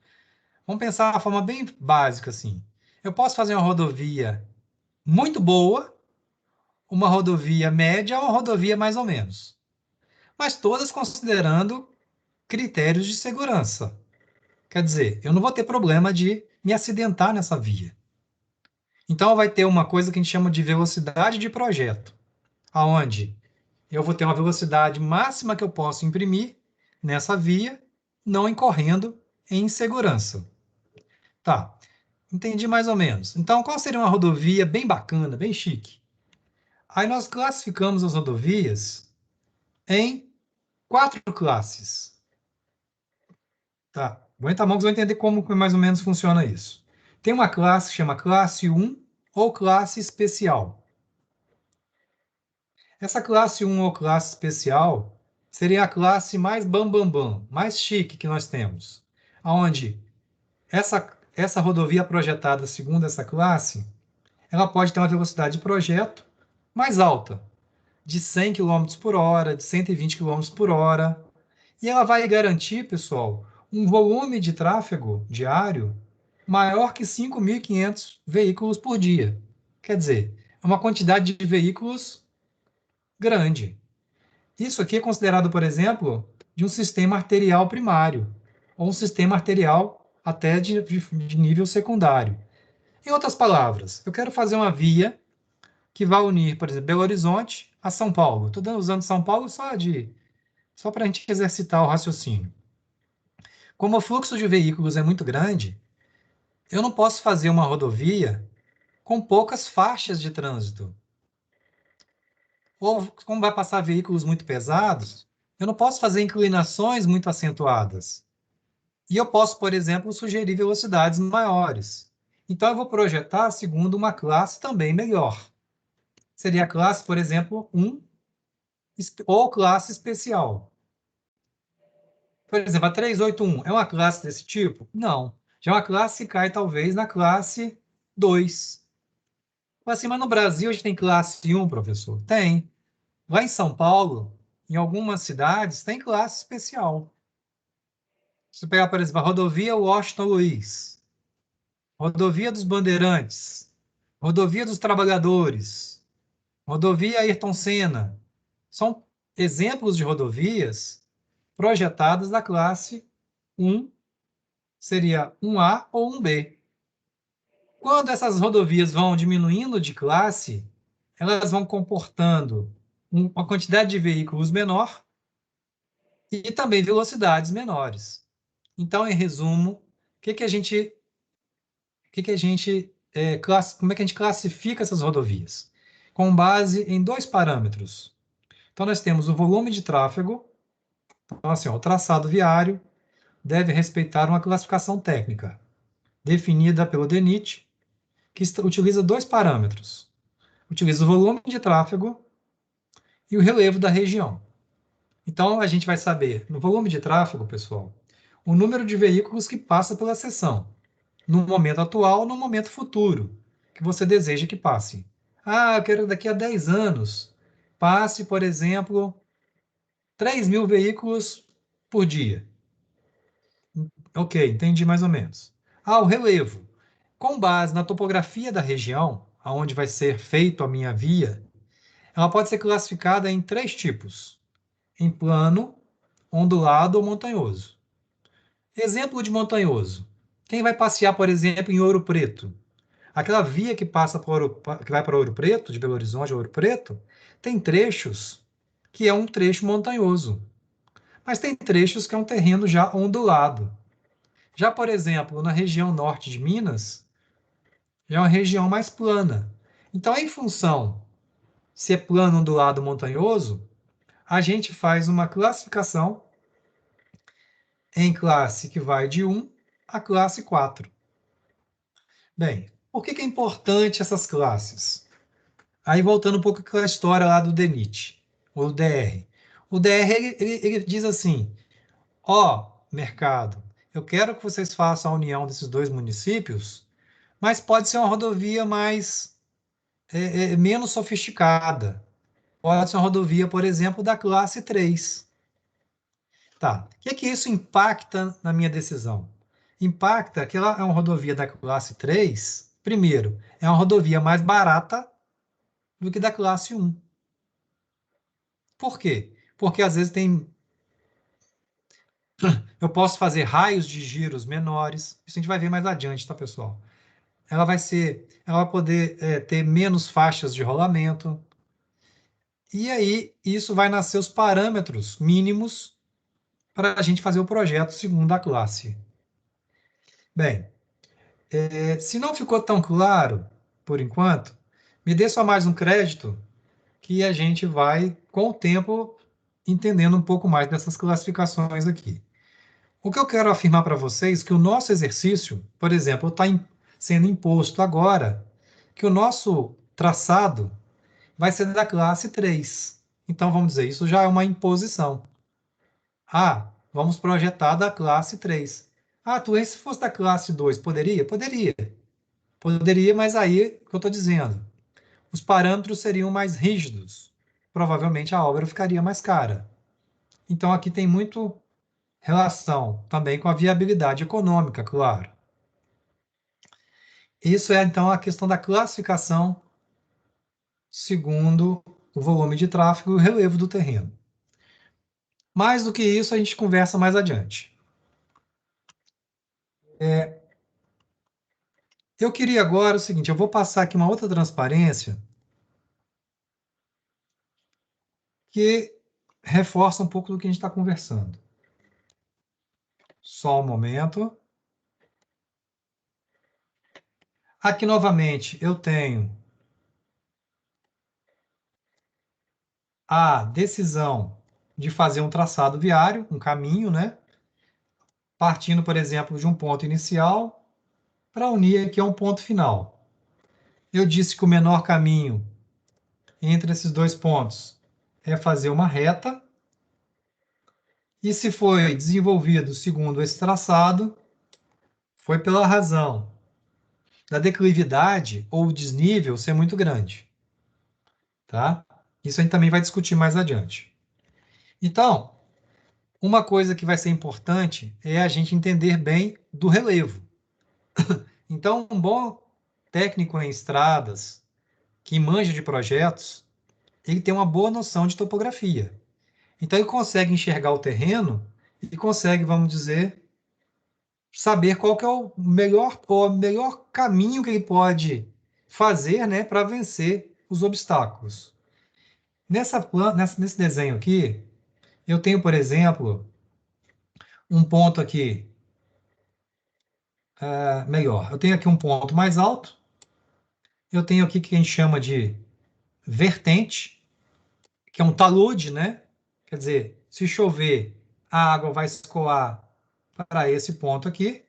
Vamos pensar de uma forma bem básica, assim. Eu posso fazer uma rodovia muito boa, uma rodovia média ou uma rodovia mais ou menos. Mas todas considerando critérios de segurança. Quer dizer, eu não vou ter problema de me acidentar nessa via. Então, vai ter uma coisa que a gente chama de velocidade de projeto, aonde eu vou ter uma velocidade máxima que eu posso imprimir nessa via, não incorrendo em insegurança. Tá, entendi mais ou menos. Então, qual seria uma rodovia bem bacana, bem chique? Aí nós classificamos as rodovias em 4 classes. Tá, aguenta a mão que vocês vão entender como mais ou menos funciona isso. Tem uma classe que chama classe 1 ou classe especial. Essa classe 1 ou classe especial seria a classe mais bam, mais chique que nós temos. Onde essa rodovia projetada segundo essa classe, ela pode ter uma velocidade de projeto mais alta, de 100 km por hora, de 120 km por hora. E ela vai garantir, pessoal, um volume de tráfego diário maior que 5.500 veículos por dia. Quer dizer, é uma quantidade de veículos grande. Isso aqui é considerado, por exemplo, de um sistema arterial primário, ou um sistema arterial até de nível secundário. Em outras palavras, eu quero fazer uma via que vai unir, por exemplo, Belo Horizonte a São Paulo. Estou usando São Paulo só para a gente exercitar o raciocínio. Como o fluxo de veículos é muito grande, eu não posso fazer uma rodovia com poucas faixas de trânsito. Ou como vai passar veículos muito pesados, eu não posso fazer inclinações muito acentuadas. E eu posso, por exemplo, sugerir velocidades maiores. Então, eu vou projetar segundo uma classe também melhor. Seria a classe, por exemplo, 1 ou classe especial. Por exemplo, a 381 é uma classe desse tipo? Não. Já é uma classe que cai, talvez, na classe 2. Assim, mas no Brasil a gente tem classe 1, professor? Tem. Lá em São Paulo, em algumas cidades, tem classe especial. Se você pegar, por exemplo, a rodovia Washington Luiz, rodovia dos Bandeirantes, rodovia dos Trabalhadores, rodovia Ayrton Senna, são exemplos de rodovias projetadas da classe 1, seria 1A ou 1B. Quando essas rodovias vão diminuindo de classe, elas vão comportando uma quantidade de veículos menor e também velocidades menores. Então, em resumo, como é que a gente classifica essas rodovias? Com base em 2 parâmetros. Então, nós temos o volume de tráfego. Então, assim, o traçado viário deve respeitar uma classificação técnica, definida pelo DENIT, que utiliza 2 parâmetros. Utiliza o volume de tráfego e o relevo da região. Então, a gente vai saber, no volume de tráfego, pessoal, o número de veículos que passa pela seção, no momento atual ou no momento futuro, que você deseja que passe. Ah, eu quero daqui a 10 anos passe, por exemplo, 3.000 veículos por dia. Ok, entendi mais ou menos. Ah, o relevo. Com base na topografia da região, aonde vai ser feito a minha via, ela pode ser classificada em 3 tipos: em plano, ondulado ou montanhoso. Exemplo de montanhoso. Quem vai passear, por exemplo, em Ouro Preto? Aquela via que que vai para Ouro Preto, de Belo Horizonte a Ouro Preto, tem trechos que é um trecho montanhoso, mas tem trechos que é um terreno já ondulado. Já, por exemplo, na região norte de Minas, já é uma região mais plana. Então, em função se é plano, ondulado ou montanhoso, a gente faz uma classificação em classe que vai de 1 a classe 4. Bem, por que é importante essas classes? Aí voltando um pouco com a história lá do DENIT, ou DR. O DR, ele diz assim, ó, mercado, eu quero que vocês façam a união desses dois municípios, mas pode ser uma rodovia mais menos sofisticada. Pode ser uma rodovia, por exemplo, da classe 3. Tá. O que isso impacta na minha decisão? Impacta que ela é uma rodovia da classe 3. Primeiro, é uma rodovia mais barata do que da classe 1. Por quê? Porque às vezes eu posso fazer raios de giros menores. Isso a gente vai ver mais adiante, tá, pessoal? Ela vai poder ter menos faixas de rolamento. E aí, isso vai nascer os parâmetros mínimos para a gente fazer o projeto segundo a classe. Bem, se não ficou tão claro, por enquanto, me dê só mais um crédito que a gente vai, com o tempo, entendendo um pouco mais dessas classificações aqui. O que eu quero afirmar para vocês é que o nosso exercício, por exemplo, está sendo imposto agora que o nosso traçado vai ser da classe 3. Então, vamos dizer, isso já é uma imposição. Ah, vamos projetar da classe 3. Ah, tu, se fosse da classe 2, poderia? Poderia. Poderia, mas aí, o que eu estou dizendo, os parâmetros seriam mais rígidos. Provavelmente a obra ficaria mais cara. Então, aqui tem muito relação também com a viabilidade econômica, claro. Isso é, então, a questão da classificação segundo o volume de tráfego e o relevo do terreno. Mais do que isso, a gente conversa mais adiante. Eu queria agora o seguinte, eu vou passar aqui uma outra transparência que reforça um pouco do que a gente está conversando. Só um momento. Aqui, novamente, eu tenho a decisão de fazer um traçado viário, um caminho, né? Partindo, por exemplo, de um ponto inicial para unir aqui a um ponto final. Eu disse que o menor caminho entre esses dois pontos é fazer uma reta. E se foi desenvolvido segundo esse traçado, foi pela razão da declividade ou desnível ser muito grande. Tá? Isso a gente também vai discutir mais adiante. Então, uma coisa que vai ser importante é a gente entender bem do relevo. Então, um bom técnico em estradas, que manja de projetos, ele tem uma boa noção de topografia. Então, ele consegue enxergar o terreno e consegue, vamos dizer, saber qual que é o melhor caminho que ele pode fazer, né, para vencer os obstáculos. Nesse desenho aqui, eu tenho, por exemplo, um ponto aqui, melhor. Eu tenho aqui um ponto mais alto, eu tenho aqui que a gente chama de vertente, que é um talude, né? Quer dizer, se chover, a água vai escoar para esse ponto aqui.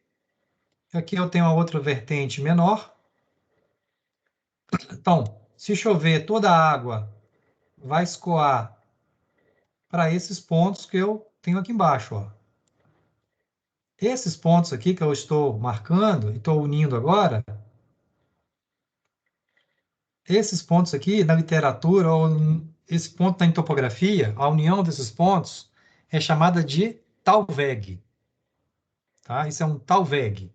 Aqui eu tenho a outra vertente menor. Então, se chover, toda a água vai escoar para esses pontos que eu tenho aqui embaixo, ó. Esses pontos aqui que eu estou marcando e estou unindo agora, esses pontos aqui na literatura, ou esse ponto está em topografia, a união desses pontos é chamada de talveg. Tá? Isso é um talveg.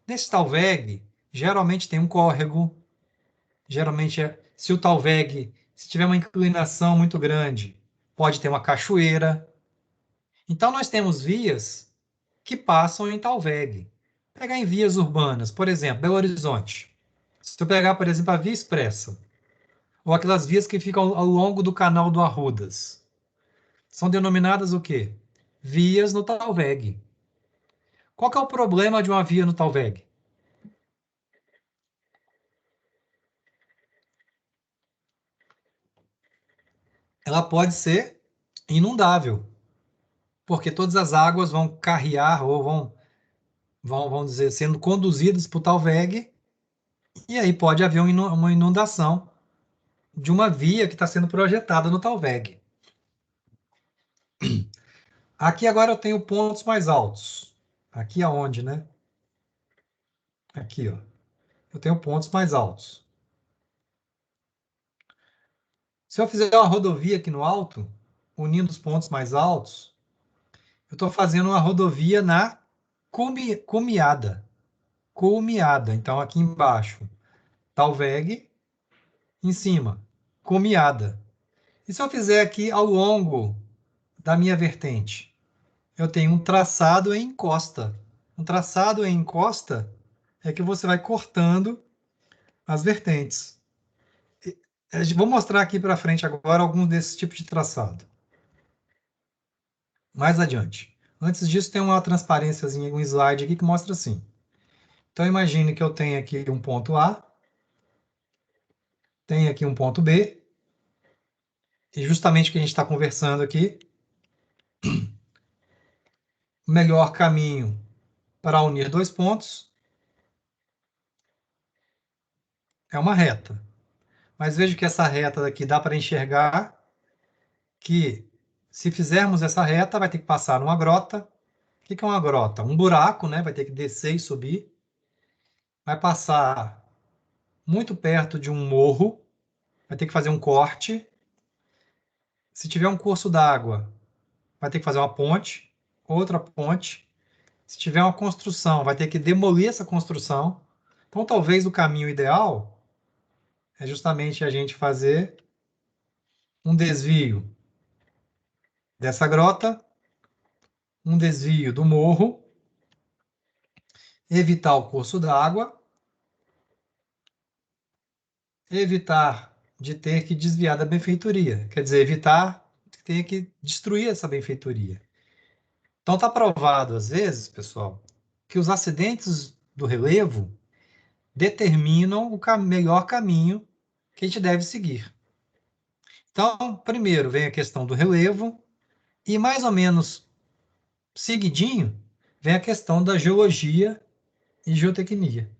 Nesse talveg, geralmente tem um córrego, geralmente, se o talveg se tiver uma inclinação muito grande, pode ter uma cachoeira. Então, nós temos vias que passam em talveg. Pegar em vias urbanas, por exemplo, Belo Horizonte. Se eu pegar, por exemplo, a Via Expressa, ou aquelas vias que ficam ao longo do canal do Arrudas, são denominadas o quê? Vias no talveg. Qual que é o problema de uma via no talveg? Ela pode ser inundável, porque todas as águas vão carrear ou vão dizer, sendo conduzidas para o Talweg, e aí pode haver uma inundação de uma via que está sendo projetada no Talweg. Aqui agora eu tenho pontos mais altos. Aqui aonde, né? Aqui, ó. Eu tenho pontos mais altos. Se eu fizer uma rodovia aqui no alto, unindo os pontos mais altos, eu estou fazendo uma rodovia na cumeada. Cumeada. Então, aqui embaixo, Talweg, em cima, cumeada. E se eu fizer aqui ao longo da minha vertente? Eu tenho um traçado em encosta. Um traçado em encosta é que você vai cortando as vertentes. Vou mostrar aqui para frente agora alguns desses tipos de traçado. Mais adiante. Antes disso, tem uma transparênciazinha, um slide aqui que mostra assim. Então, imagine que eu tenho aqui um ponto A, tenho aqui um ponto B, e justamente o que a gente está conversando aqui, o melhor caminho para unir dois pontos é uma reta. Mas veja que essa reta daqui dá para enxergar que, se fizermos essa reta, vai ter que passar numa grota. O que é uma grota? Um buraco, né? Vai ter que descer e subir. Vai passar muito perto de um morro, vai ter que fazer um corte. Se tiver um curso d'água, vai ter que fazer uma ponte, outra ponte. Se tiver uma construção, vai ter que demolir essa construção. Então, talvez o caminho ideal é justamente a gente fazer um desvio dessa grota, um desvio do morro, evitar o curso d'água, evitar de ter que desviar da benfeitoria. Quer dizer, evitar de ter que destruir essa benfeitoria. Então, está provado, às vezes, pessoal, que os acidentes do relevo determinam o melhor caminho que a gente deve seguir. Então, primeiro vem a questão do relevo, e mais ou menos seguidinho vem a questão da geologia e geotecnia,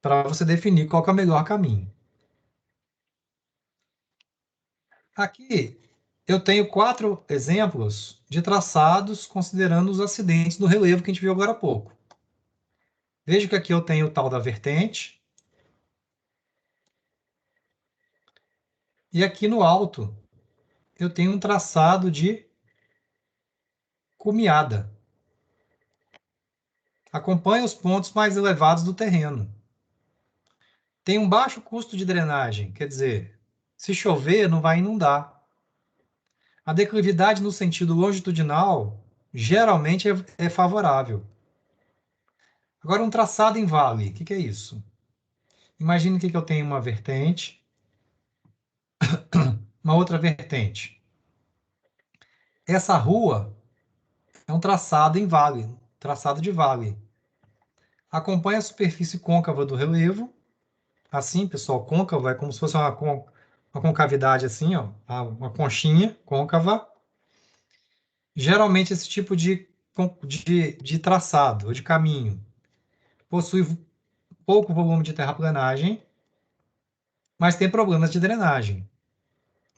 para você definir qual que é o melhor caminho. Aqui eu tenho 4 exemplos de traçados considerando os acidentes do relevo que a gente viu agora há pouco. Veja que aqui eu tenho o tal da vertente. E aqui no alto eu tenho um traçado de cumeada. Acompanha os pontos mais elevados do terreno. Tem um baixo custo de drenagem, quer dizer, se chover não vai inundar. A declividade no sentido longitudinal geralmente é favorável. Agora, um traçado em vale, o que é isso? Imagine que eu tenho uma vertente, uma outra vertente. Essa rua é um traçado em vale, traçado de vale. Acompanha a superfície côncava do relevo. Assim, pessoal, côncava é como se fosse uma concavidade assim, ó, uma conchinha côncava. Geralmente, esse tipo de traçado, ou de caminho, possui pouco volume de terraplanagem, mas tem problemas de drenagem.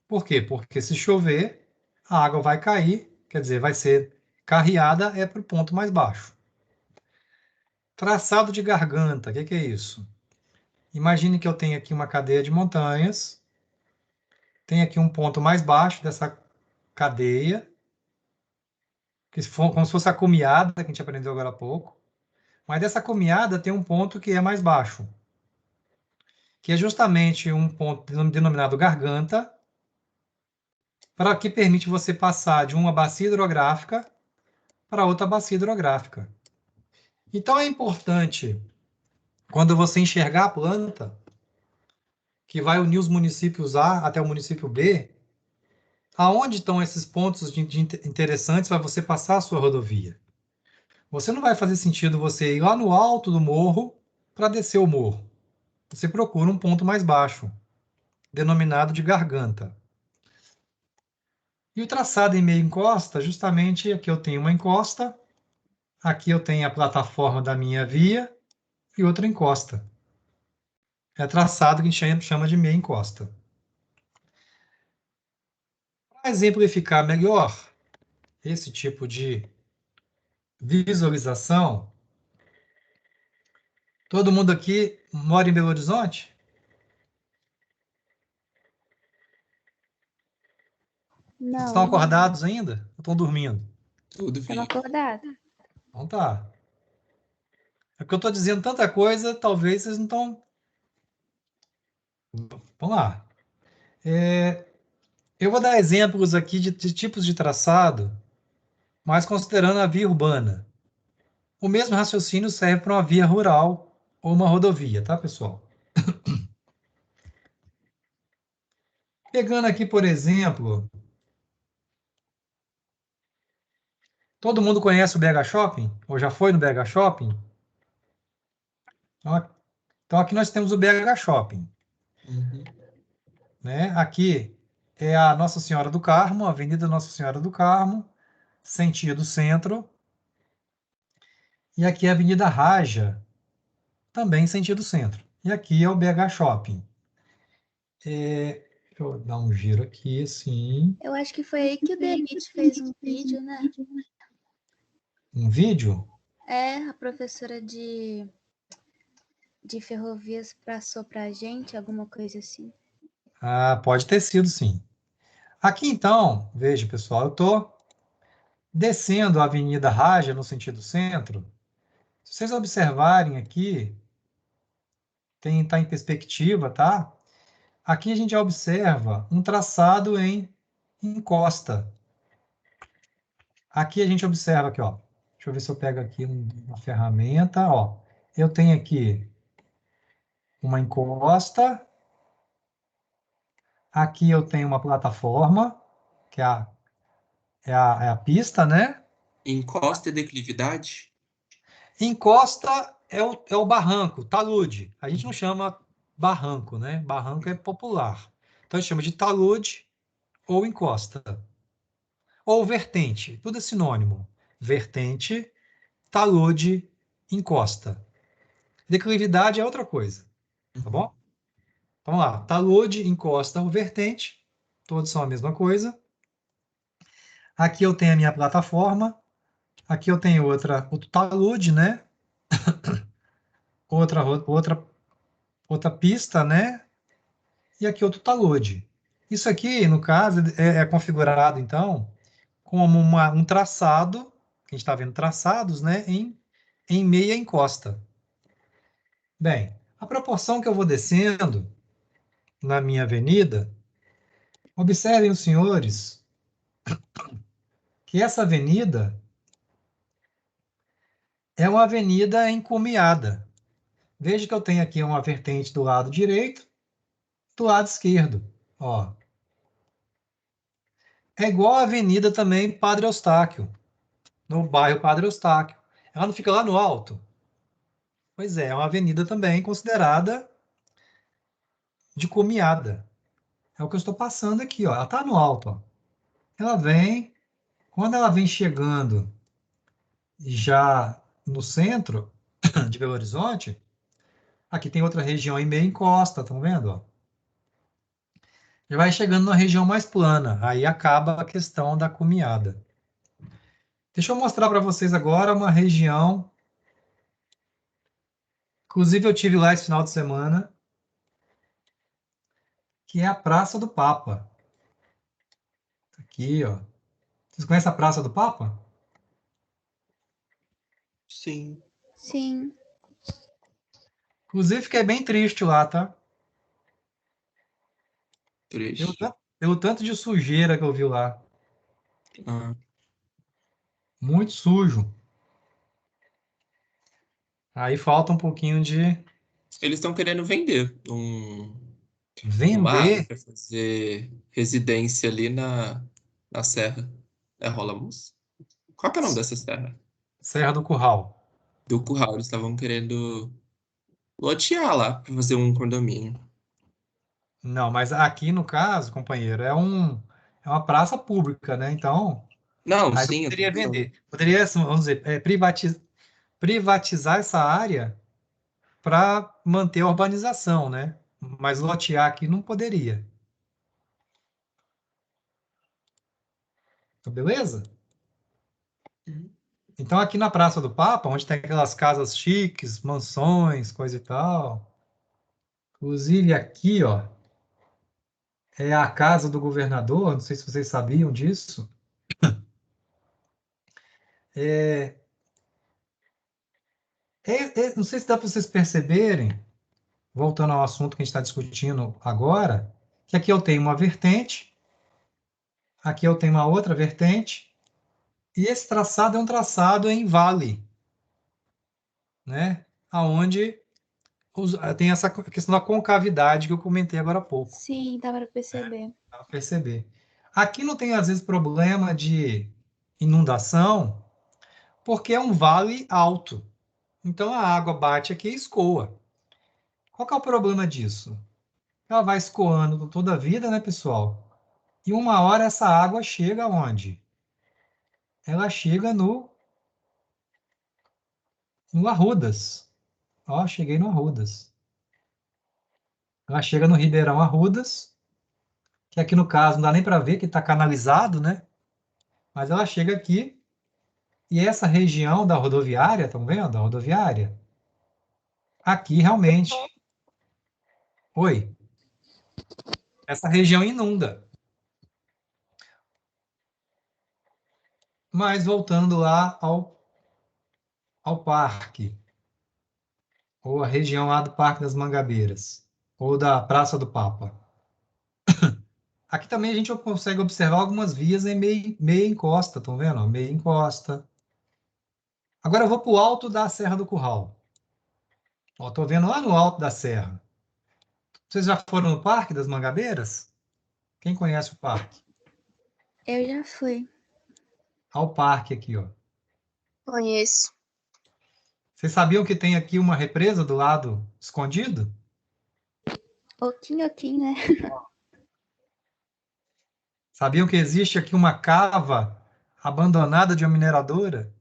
Por quê? Porque se chover, a água vai cair, quer dizer, vai ser carreada para o ponto mais baixo. Traçado de garganta, o que é isso? Imagine que eu tenho aqui uma cadeia de montanhas, tem aqui um ponto mais baixo dessa cadeia, como se fosse a cumeada que a gente aprendeu agora há pouco, mas dessa cumeada tem um ponto que é mais baixo, que é justamente um ponto denominado garganta, para que permite você passar de uma bacia hidrográfica para outra bacia hidrográfica. Então é importante, quando você enxergar a planta, que vai unir os municípios A até o município B, aonde estão esses pontos interessantes para você passar a sua rodovia? Você não vai fazer sentido você ir lá no alto do morro para descer o morro. Você procura um ponto mais baixo, denominado de garganta. E o traçado em meia encosta, justamente aqui eu tenho uma encosta, aqui eu tenho a plataforma da minha via e outra encosta. É traçado que a gente chama de meia encosta. Para exemplificar melhor esse tipo de visualização, todo mundo aqui mora em Belo Horizonte? Estão Não, acordados ainda? Ou estão dormindo? Tudo Estamos bem. acordados. Então tá. É porque eu estou dizendo tanta coisa, talvez vocês não estão. Vamos lá. Eu vou dar exemplos aqui de tipos de traçado, mas considerando a via urbana. O mesmo raciocínio serve para uma via rural ou uma rodovia, tá, pessoal? Pegando aqui, por exemplo, todo mundo conhece o BH Shopping? Ou já foi no BH Shopping? Então, aqui nós temos o BH Shopping. Uhum. Né? Aqui é a Nossa Senhora do Carmo, a Avenida Nossa Senhora do Carmo, sentido centro. E aqui é a Avenida Raja, também sentido centro. E aqui é o BH Shopping. Deixa eu dar um giro aqui, assim. Eu acho que foi aí que o DENIT fez um vídeo, né? Um vídeo? É, a professora de ferrovias passou pra gente, alguma coisa assim. Ah, pode ter sido, sim. Aqui, então, veja, pessoal, eu estou descendo a Avenida Raja no sentido centro. Se vocês observarem aqui, tá em perspectiva, tá? Aqui a gente já observa um traçado em encosta. Aqui a gente observa aqui, ó. Deixa eu ver se eu pego aqui uma ferramenta, ó. Eu tenho aqui uma encosta. Aqui eu tenho uma plataforma, que é a pista, né? Encosta e declividade? Encosta é o barranco, talude. A gente não chama barranco, né? Barranco é popular. Então a gente chama de talude ou encosta. Ou vertente, tudo é sinônimo. Vertente, talude, encosta. Declividade é outra coisa, tá bom? Então, vamos lá. Talude, encosta ou vertente, todos são a mesma coisa. Aqui eu tenho a minha plataforma. Aqui eu tenho outro talude, né? Outra pista, né? E aqui outro talude. Isso aqui, no caso, é configurado, então, como um traçado, que a gente está vendo traçados, né? Em meia encosta. Bem, a proporção que eu vou descendo na minha avenida, observem os senhores que essa avenida é uma avenida encumeada. Veja que eu tenho aqui uma vertente do lado direito, do lado esquerdo. Ó. É igual a avenida também Padre Eustáquio, no bairro Padre Eustáquio. Ela não fica lá no alto? Pois é uma avenida também considerada de cumeada. É o que eu estou passando aqui, ó. Ela está no alto, ó. Ela vem, quando ela vem chegando já no centro de Belo Horizonte, aqui tem outra região em meio encosta, estão vendo? Ó? Já vai chegando na região mais plana, aí acaba a questão da cumeada. Deixa eu mostrar para vocês agora uma região, inclusive eu tive lá esse final de semana, que é a Praça do Papa. Aqui, ó. Vocês conhecem a Praça do Papa? Sim. Sim. Inclusive fiquei bem triste lá, tá? Pelo, Triste. ta- pelo tanto de sujeira que eu vi lá. Ah, Muito sujo. Aí falta um pouquinho de eles estão querendo vender uma área vender. para fazer residência ali na serra. É Rola Moça? Qual que é o nome dessa serra? Serra do Curral. Do Curral. Eles estavam querendo lotear lá para fazer um condomínio. Não, mas aqui no caso, companheiro, é é uma praça pública, né? Então, Não, aí sim, eu tô poderia pensando. vender. Poderia, assim, vamos dizer, privatizar essa área para manter a urbanização, né? Mas lotear aqui não poderia. Então, beleza? Uhum. Então, aqui na Praça do Papa, onde tem aquelas casas chiques, mansões, coisa e tal. Inclusive aqui, ó, é a casa do governador, não sei se vocês sabiam disso. É, não sei se dá para vocês perceberem, voltando ao assunto que a gente está discutindo agora, que aqui eu tenho uma vertente, aqui eu tenho uma outra vertente, e esse traçado é um traçado em vale, né? Aonde tem essa questão da concavidade que eu comentei agora há pouco, Sim, dá para perceber. para perceber. Aqui não tem, às vezes, problema de inundação, porque é um vale alto. Então, a água bate aqui e escoa. Qual que é o problema disso? Ela vai escoando toda a vida, né, pessoal? E uma hora essa água chega aonde? Ela chega no Arrudas. Ó, cheguei no Arrudas. Ela chega no Ribeirão Arrudas, que aqui no caso não dá nem para ver que está canalizado, né? Mas ela chega aqui e essa região da rodoviária, estão vendo? A rodoviária. Aqui realmente. Oi. Essa região inunda. Mas voltando lá ao parque, ou a região lá do Parque das Mangabeiras, ou da Praça do Papa. Aqui também a gente consegue observar algumas vias em meia encosta, estão vendo? Meia encosta. Agora eu vou para o alto da Serra do Curral. Estou vendo lá no alto da serra. Vocês já foram no Parque das Mangabeiras? Quem conhece o parque? Eu já fui. Ao parque aqui, ó. Conheço. Vocês sabiam que tem aqui uma represa do lado escondido? Oquinho, né? Sabiam que existe aqui uma cava abandonada de uma mineradora?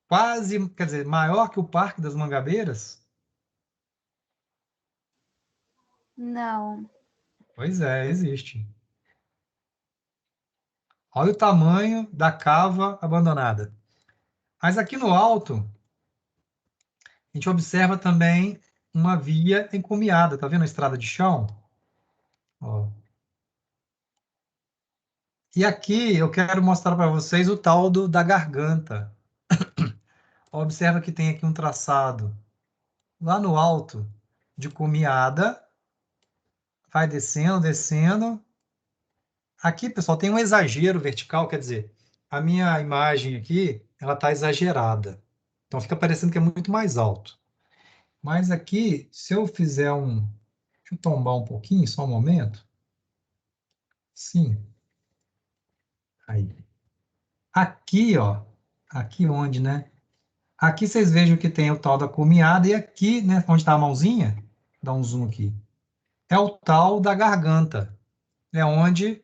Quase, quer dizer, maior que o Parque das Mangabeiras? Não. Pois é, existe. Olha o tamanho da cava abandonada. Mas aqui no alto, a gente observa também uma via encomiada. Tá vendo a estrada de chão? Ó. E aqui eu quero mostrar para vocês o tal da garganta. Observa que tem aqui um traçado lá no alto de cumeada, vai descendo, descendo. Aqui, pessoal, tem um exagero vertical, quer dizer, a minha imagem aqui, ela está exagerada. Então fica parecendo que é muito mais alto. Mas aqui, se eu fizer um... Deixa eu tombar um pouquinho, só um momento. Sim. Aí. Aqui, ó. Aqui onde, né? Aqui vocês vejam que tem o tal da cumeada e aqui, né, onde está a mãozinha, dá um zoom aqui, é o tal da garganta. É onde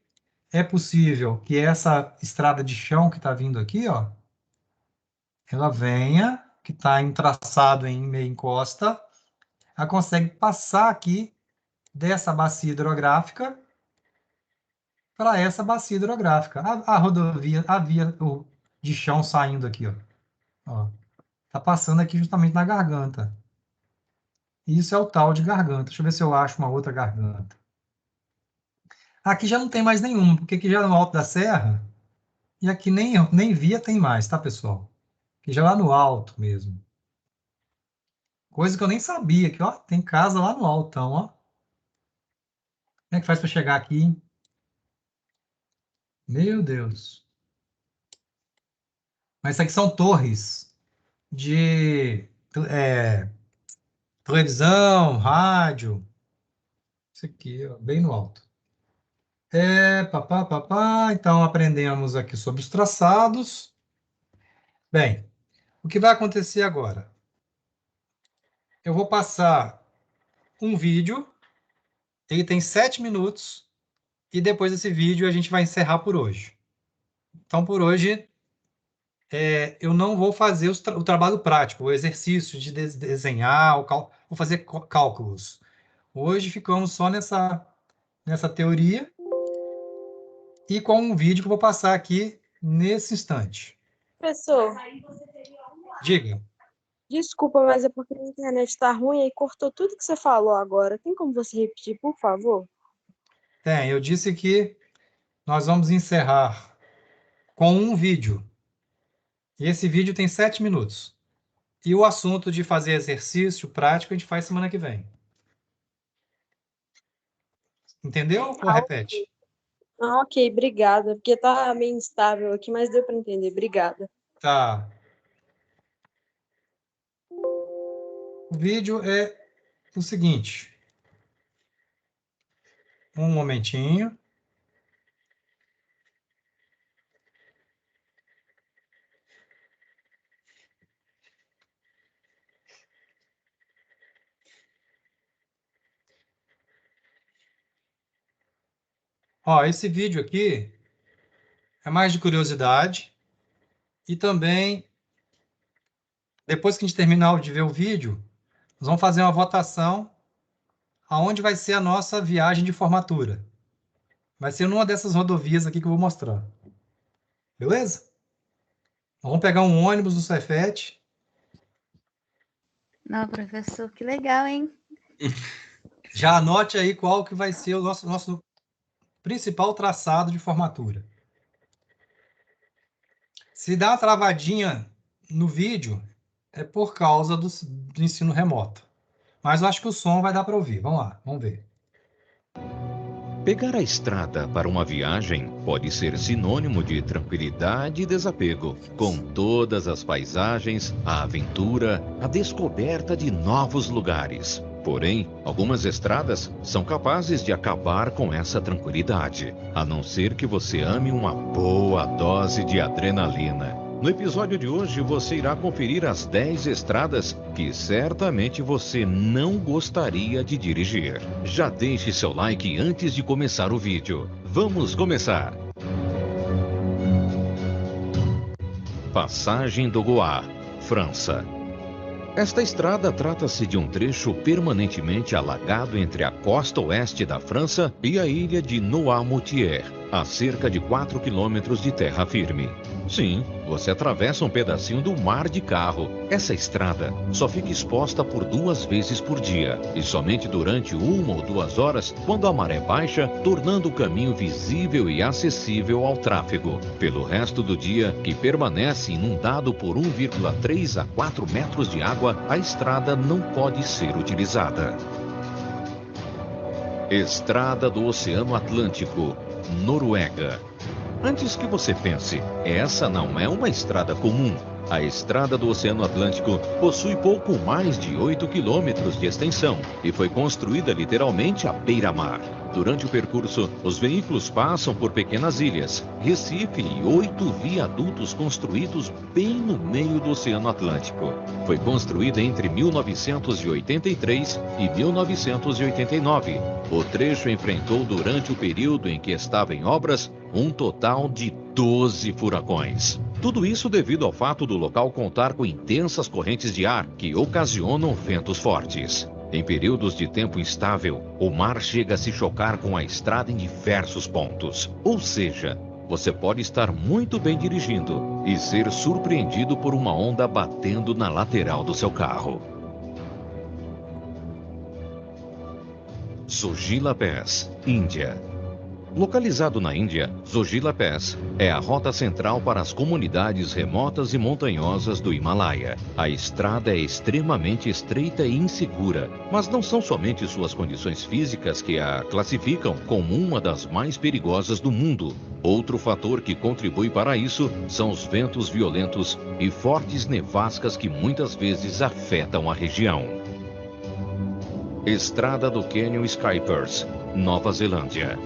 é possível que essa estrada de chão que está vindo aqui, ó, ela venha, que está em traçado em meia encosta, ela consegue passar aqui dessa bacia hidrográfica para essa bacia hidrográfica. A rodovia, a via de chão saindo aqui, ó. Ó, tá passando aqui justamente na garganta. Isso é o tal de garganta. Deixa eu ver se eu acho uma outra garganta. Aqui já não tem mais nenhuma, porque aqui já é no alto da serra, e aqui nem via tem mais, tá, pessoal? Aqui já é lá no alto mesmo. Coisa que eu nem sabia, que ó, tem casa lá no alto, então, ó. Como é que faz para chegar aqui? Meu Deus. Mas isso aqui são torres de é, televisão, rádio. Isso aqui, ó, bem no alto. Papá, papá. Então, aprendemos aqui sobre os traçados. Bem, o que vai acontecer agora? Eu vou passar um vídeo, ele tem 7 minutos, e depois desse vídeo a gente vai encerrar por hoje. Então, por hoje, eu não vou fazer o trabalho prático, o exercício de desenhar, vou fazer cálculos. Hoje ficamos só nessa teoria e com um vídeo que eu vou passar aqui nesse instante. Professor, Diga. desculpa, mas é porque a internet está ruim e cortou tudo que você falou agora. Tem como você repetir, por favor? Eu disse que nós vamos encerrar com um vídeo. E esse vídeo tem 7 minutos. E o assunto de fazer exercício prático a gente faz semana que vem. Entendeu? Ou repete? Ah, ok, obrigada. Porque tá meio instável aqui, mas deu para entender. Obrigada. Tá. O vídeo é o seguinte. Um momentinho. Ó, esse vídeo aqui é mais de curiosidade e também, depois que a gente terminar de ver o vídeo, nós vamos fazer uma votação aonde vai ser a nossa viagem de formatura. Vai ser numa dessas rodovias aqui que eu vou mostrar. Beleza? Vamos pegar um ônibus do Cefet. Não, professor, que legal, hein? Já anote aí qual que vai ser o nosso principal traçado de formatura. Se dá uma travadinha no vídeo, é por causa do ensino remoto. Mas eu acho que o som vai dar para ouvir. Vamos lá, vamos ver. Pegar a estrada para uma viagem pode ser sinônimo de tranquilidade e desapego, com todas as paisagens, a aventura, a descoberta de novos lugares. Porém, algumas estradas são capazes de acabar com essa tranquilidade, a não ser que você ame uma boa dose de adrenalina. No episódio de hoje, você irá conferir as 10 estradas que certamente você não gostaria de dirigir. Já deixe seu like antes de começar o vídeo. Vamos começar! Passagem do Goá, França. Esta estrada trata-se de um trecho permanentemente alagado entre a costa oeste da França e a ilha de Noirmoutier, a cerca de 4 quilômetros de terra firme. Sim, você atravessa um pedacinho do mar de carro. Essa estrada só fica exposta por 2 vezes por dia, e somente durante 1 ou 2 horas, quando a maré baixa, tornando o caminho visível e acessível ao tráfego. Pelo resto do dia, que permanece inundado por 1,3 a 4 metros de água, a estrada não pode ser utilizada. Estrada do Oceano Atlântico, Noruega. Antes que você pense, essa não é uma estrada comum. A Estrada do Oceano Atlântico possui pouco mais de 8 quilômetros de extensão e foi construída literalmente à beira-mar. Durante o percurso, os veículos passam por pequenas ilhas, Recife e 8 viadutos construídos bem no meio do Oceano Atlântico. Foi construída entre 1983 e 1989. O trecho enfrentou, durante o período em que estava em obras, um total de 12 furacões. Tudo isso devido ao fato do local contar com intensas correntes de ar que ocasionam ventos fortes. Em períodos de tempo instável, o mar chega a se chocar com a estrada em diversos pontos. Ou seja, você pode estar muito bem dirigindo e ser surpreendido por uma onda batendo na lateral do seu carro. Zojila Pass, Índia. Localizado na Índia, Zojila Pass é a rota central para as comunidades remotas e montanhosas do Himalaia. A estrada é extremamente estreita e insegura, mas não são somente suas condições físicas que a classificam como uma das mais perigosas do mundo. Outro fator que contribui para isso são os ventos violentos e fortes nevascas que muitas vezes afetam a região. Estrada do Canyon Skypers, Nova Zelândia.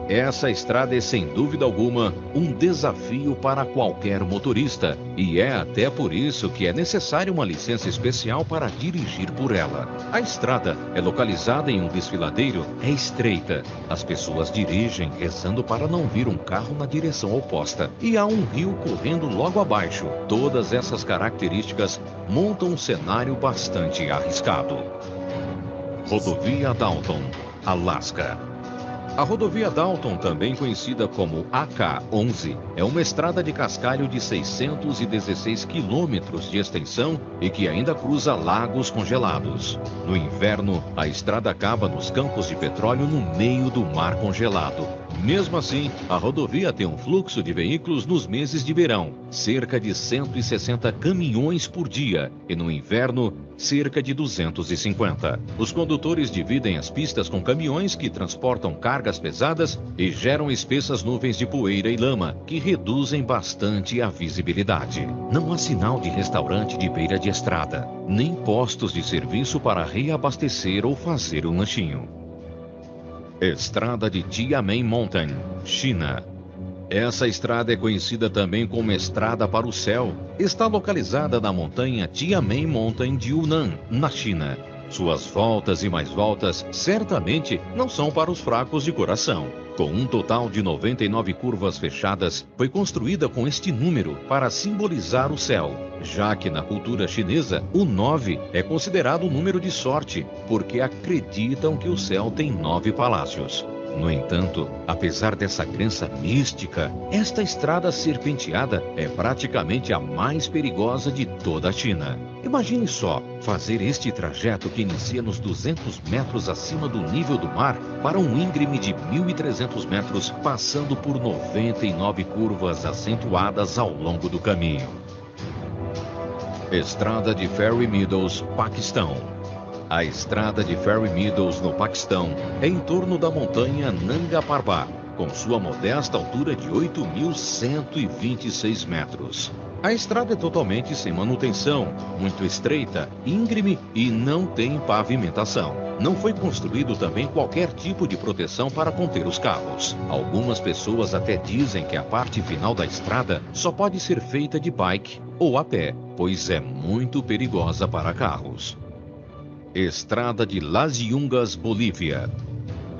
Essa estrada é, sem dúvida alguma, um desafio para qualquer motorista, e é até por isso que é necessária uma licença especial para dirigir por ela. A estrada é localizada em um desfiladeiro, é estreita. As pessoas dirigem rezando para não vir um carro na direção oposta, e há um rio correndo logo abaixo. Todas essas características montam um cenário bastante arriscado. Rodovia Dalton, Alasca. A rodovia Dalton, também conhecida como AK-11, é uma estrada de cascalho de 616 quilômetros de extensão e que ainda cruza lagos congelados. No inverno, a estrada acaba nos campos de petróleo no meio do mar congelado. Mesmo assim, a rodovia tem um fluxo de veículos nos meses de verão, cerca de 160 caminhões por dia, e no inverno, cerca de 250. Os condutores dividem as pistas com caminhões que transportam cargas pesadas e geram espessas nuvens de poeira e lama, que reduzem bastante a visibilidade. Não há sinal de restaurante de beira de estrada, nem postos de serviço para reabastecer ou fazer um lanchinho. Estrada de Tianmen Mountain, China. Essa estrada é conhecida também como Estrada para o Céu. Está localizada na montanha Tianmen Mountain de Yunnan, na China. Suas voltas e mais voltas certamente não são para os fracos de coração. Com um total de 99 curvas fechadas, foi construída com este número para simbolizar o céu, já que na cultura chinesa, o 9 é considerado o número de sorte, porque acreditam que o céu tem 9 palácios. No entanto, apesar dessa crença mística, esta estrada serpenteada é praticamente a mais perigosa de toda a China. Imagine só, fazer este trajeto que inicia nos 200 metros acima do nível do mar para um íngreme de 1.300 metros, passando por 99 curvas acentuadas ao longo do caminho. Estrada de Fairy Meadows, Paquistão. A estrada de Fairy Meadows, no Paquistão, é em torno da montanha Nanga Parbat, com sua modesta altura de 8.126 metros. A estrada é totalmente sem manutenção, muito estreita, íngreme e não tem pavimentação. Não foi construído também qualquer tipo de proteção para conter os carros. Algumas pessoas até dizem que a parte final da estrada só pode ser feita de bike ou a pé, pois é muito perigosa para carros. Estrada de Las Yungas, Bolívia.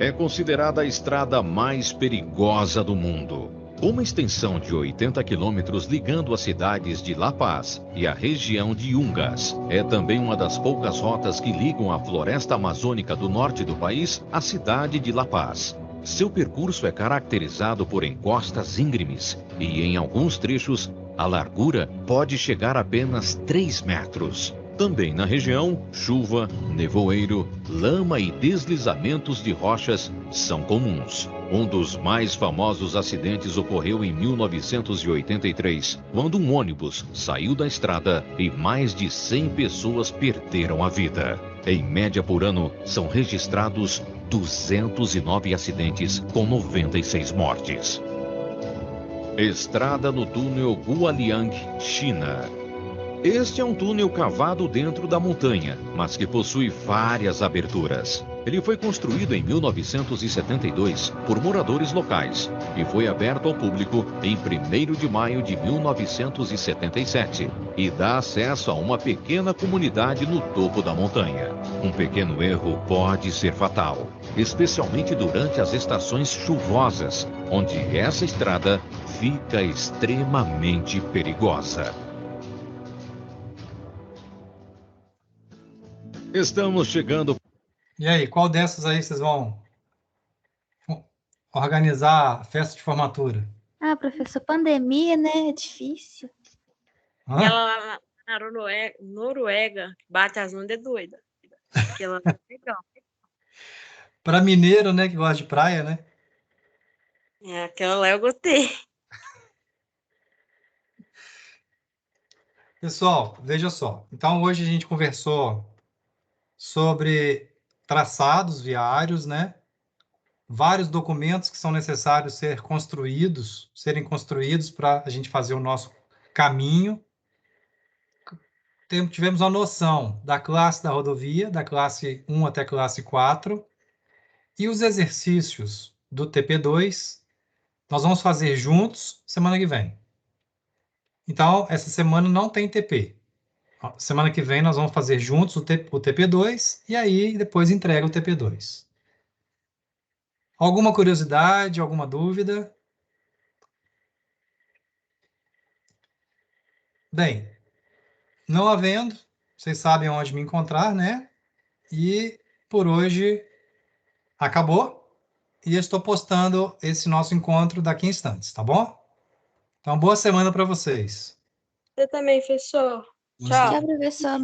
É considerada a estrada mais perigosa do mundo. Uma extensão de 80 quilômetros ligando as cidades de La Paz e a região de Yungas. É também uma das poucas rotas que ligam a floresta amazônica do norte do país à cidade de La Paz. Seu percurso é caracterizado por encostas íngremes e, em alguns trechos, a largura pode chegar a apenas 3 metros. Também na região, chuva, nevoeiro, lama e deslizamentos de rochas são comuns. Um dos mais famosos acidentes ocorreu em 1983, quando um ônibus saiu da estrada e mais de 100 pessoas perderam a vida. Em média por ano, são registrados 209 acidentes, com 96 mortes. Estrada no túnel Guoliang, China. Este é um túnel cavado dentro da montanha, mas que possui várias aberturas. Ele foi construído em 1972 por moradores locais e foi aberto ao público em 1º de maio de 1977 e dá acesso a uma pequena comunidade no topo da montanha. Um pequeno erro pode ser fatal, especialmente durante as estações chuvosas, onde essa estrada fica extremamente perigosa. Estamos chegando. E aí, qual dessas aí vocês vão organizar a festa de formatura? Ah, professor, pandemia, né? É difícil. Hã? Ela lá na Noruega, bate as ondas é doida. Porque ela é legal. Para mineiro, né, que gosta de praia, né? É, aquela lá eu gostei. Pessoal, veja só. Então, hoje a gente conversou sobre traçados viários, né? Vários documentos que são necessários serem construídos para a gente fazer o nosso caminho. Tivemos uma noção da classe da rodovia, da classe 1 até a classe 4, e os exercícios do TP2, nós vamos fazer juntos semana que vem. Então, essa semana não tem TP. Semana que vem nós vamos fazer juntos o TP2 e aí depois entrega o TP2. Alguma curiosidade, alguma dúvida? Bem, não havendo, vocês sabem onde me encontrar, né? E por hoje acabou. E eu estou postando esse nosso encontro daqui a instantes, tá bom? Então, boa semana para vocês. Você também, professor. Nossa, Tchau. Tchau, professor.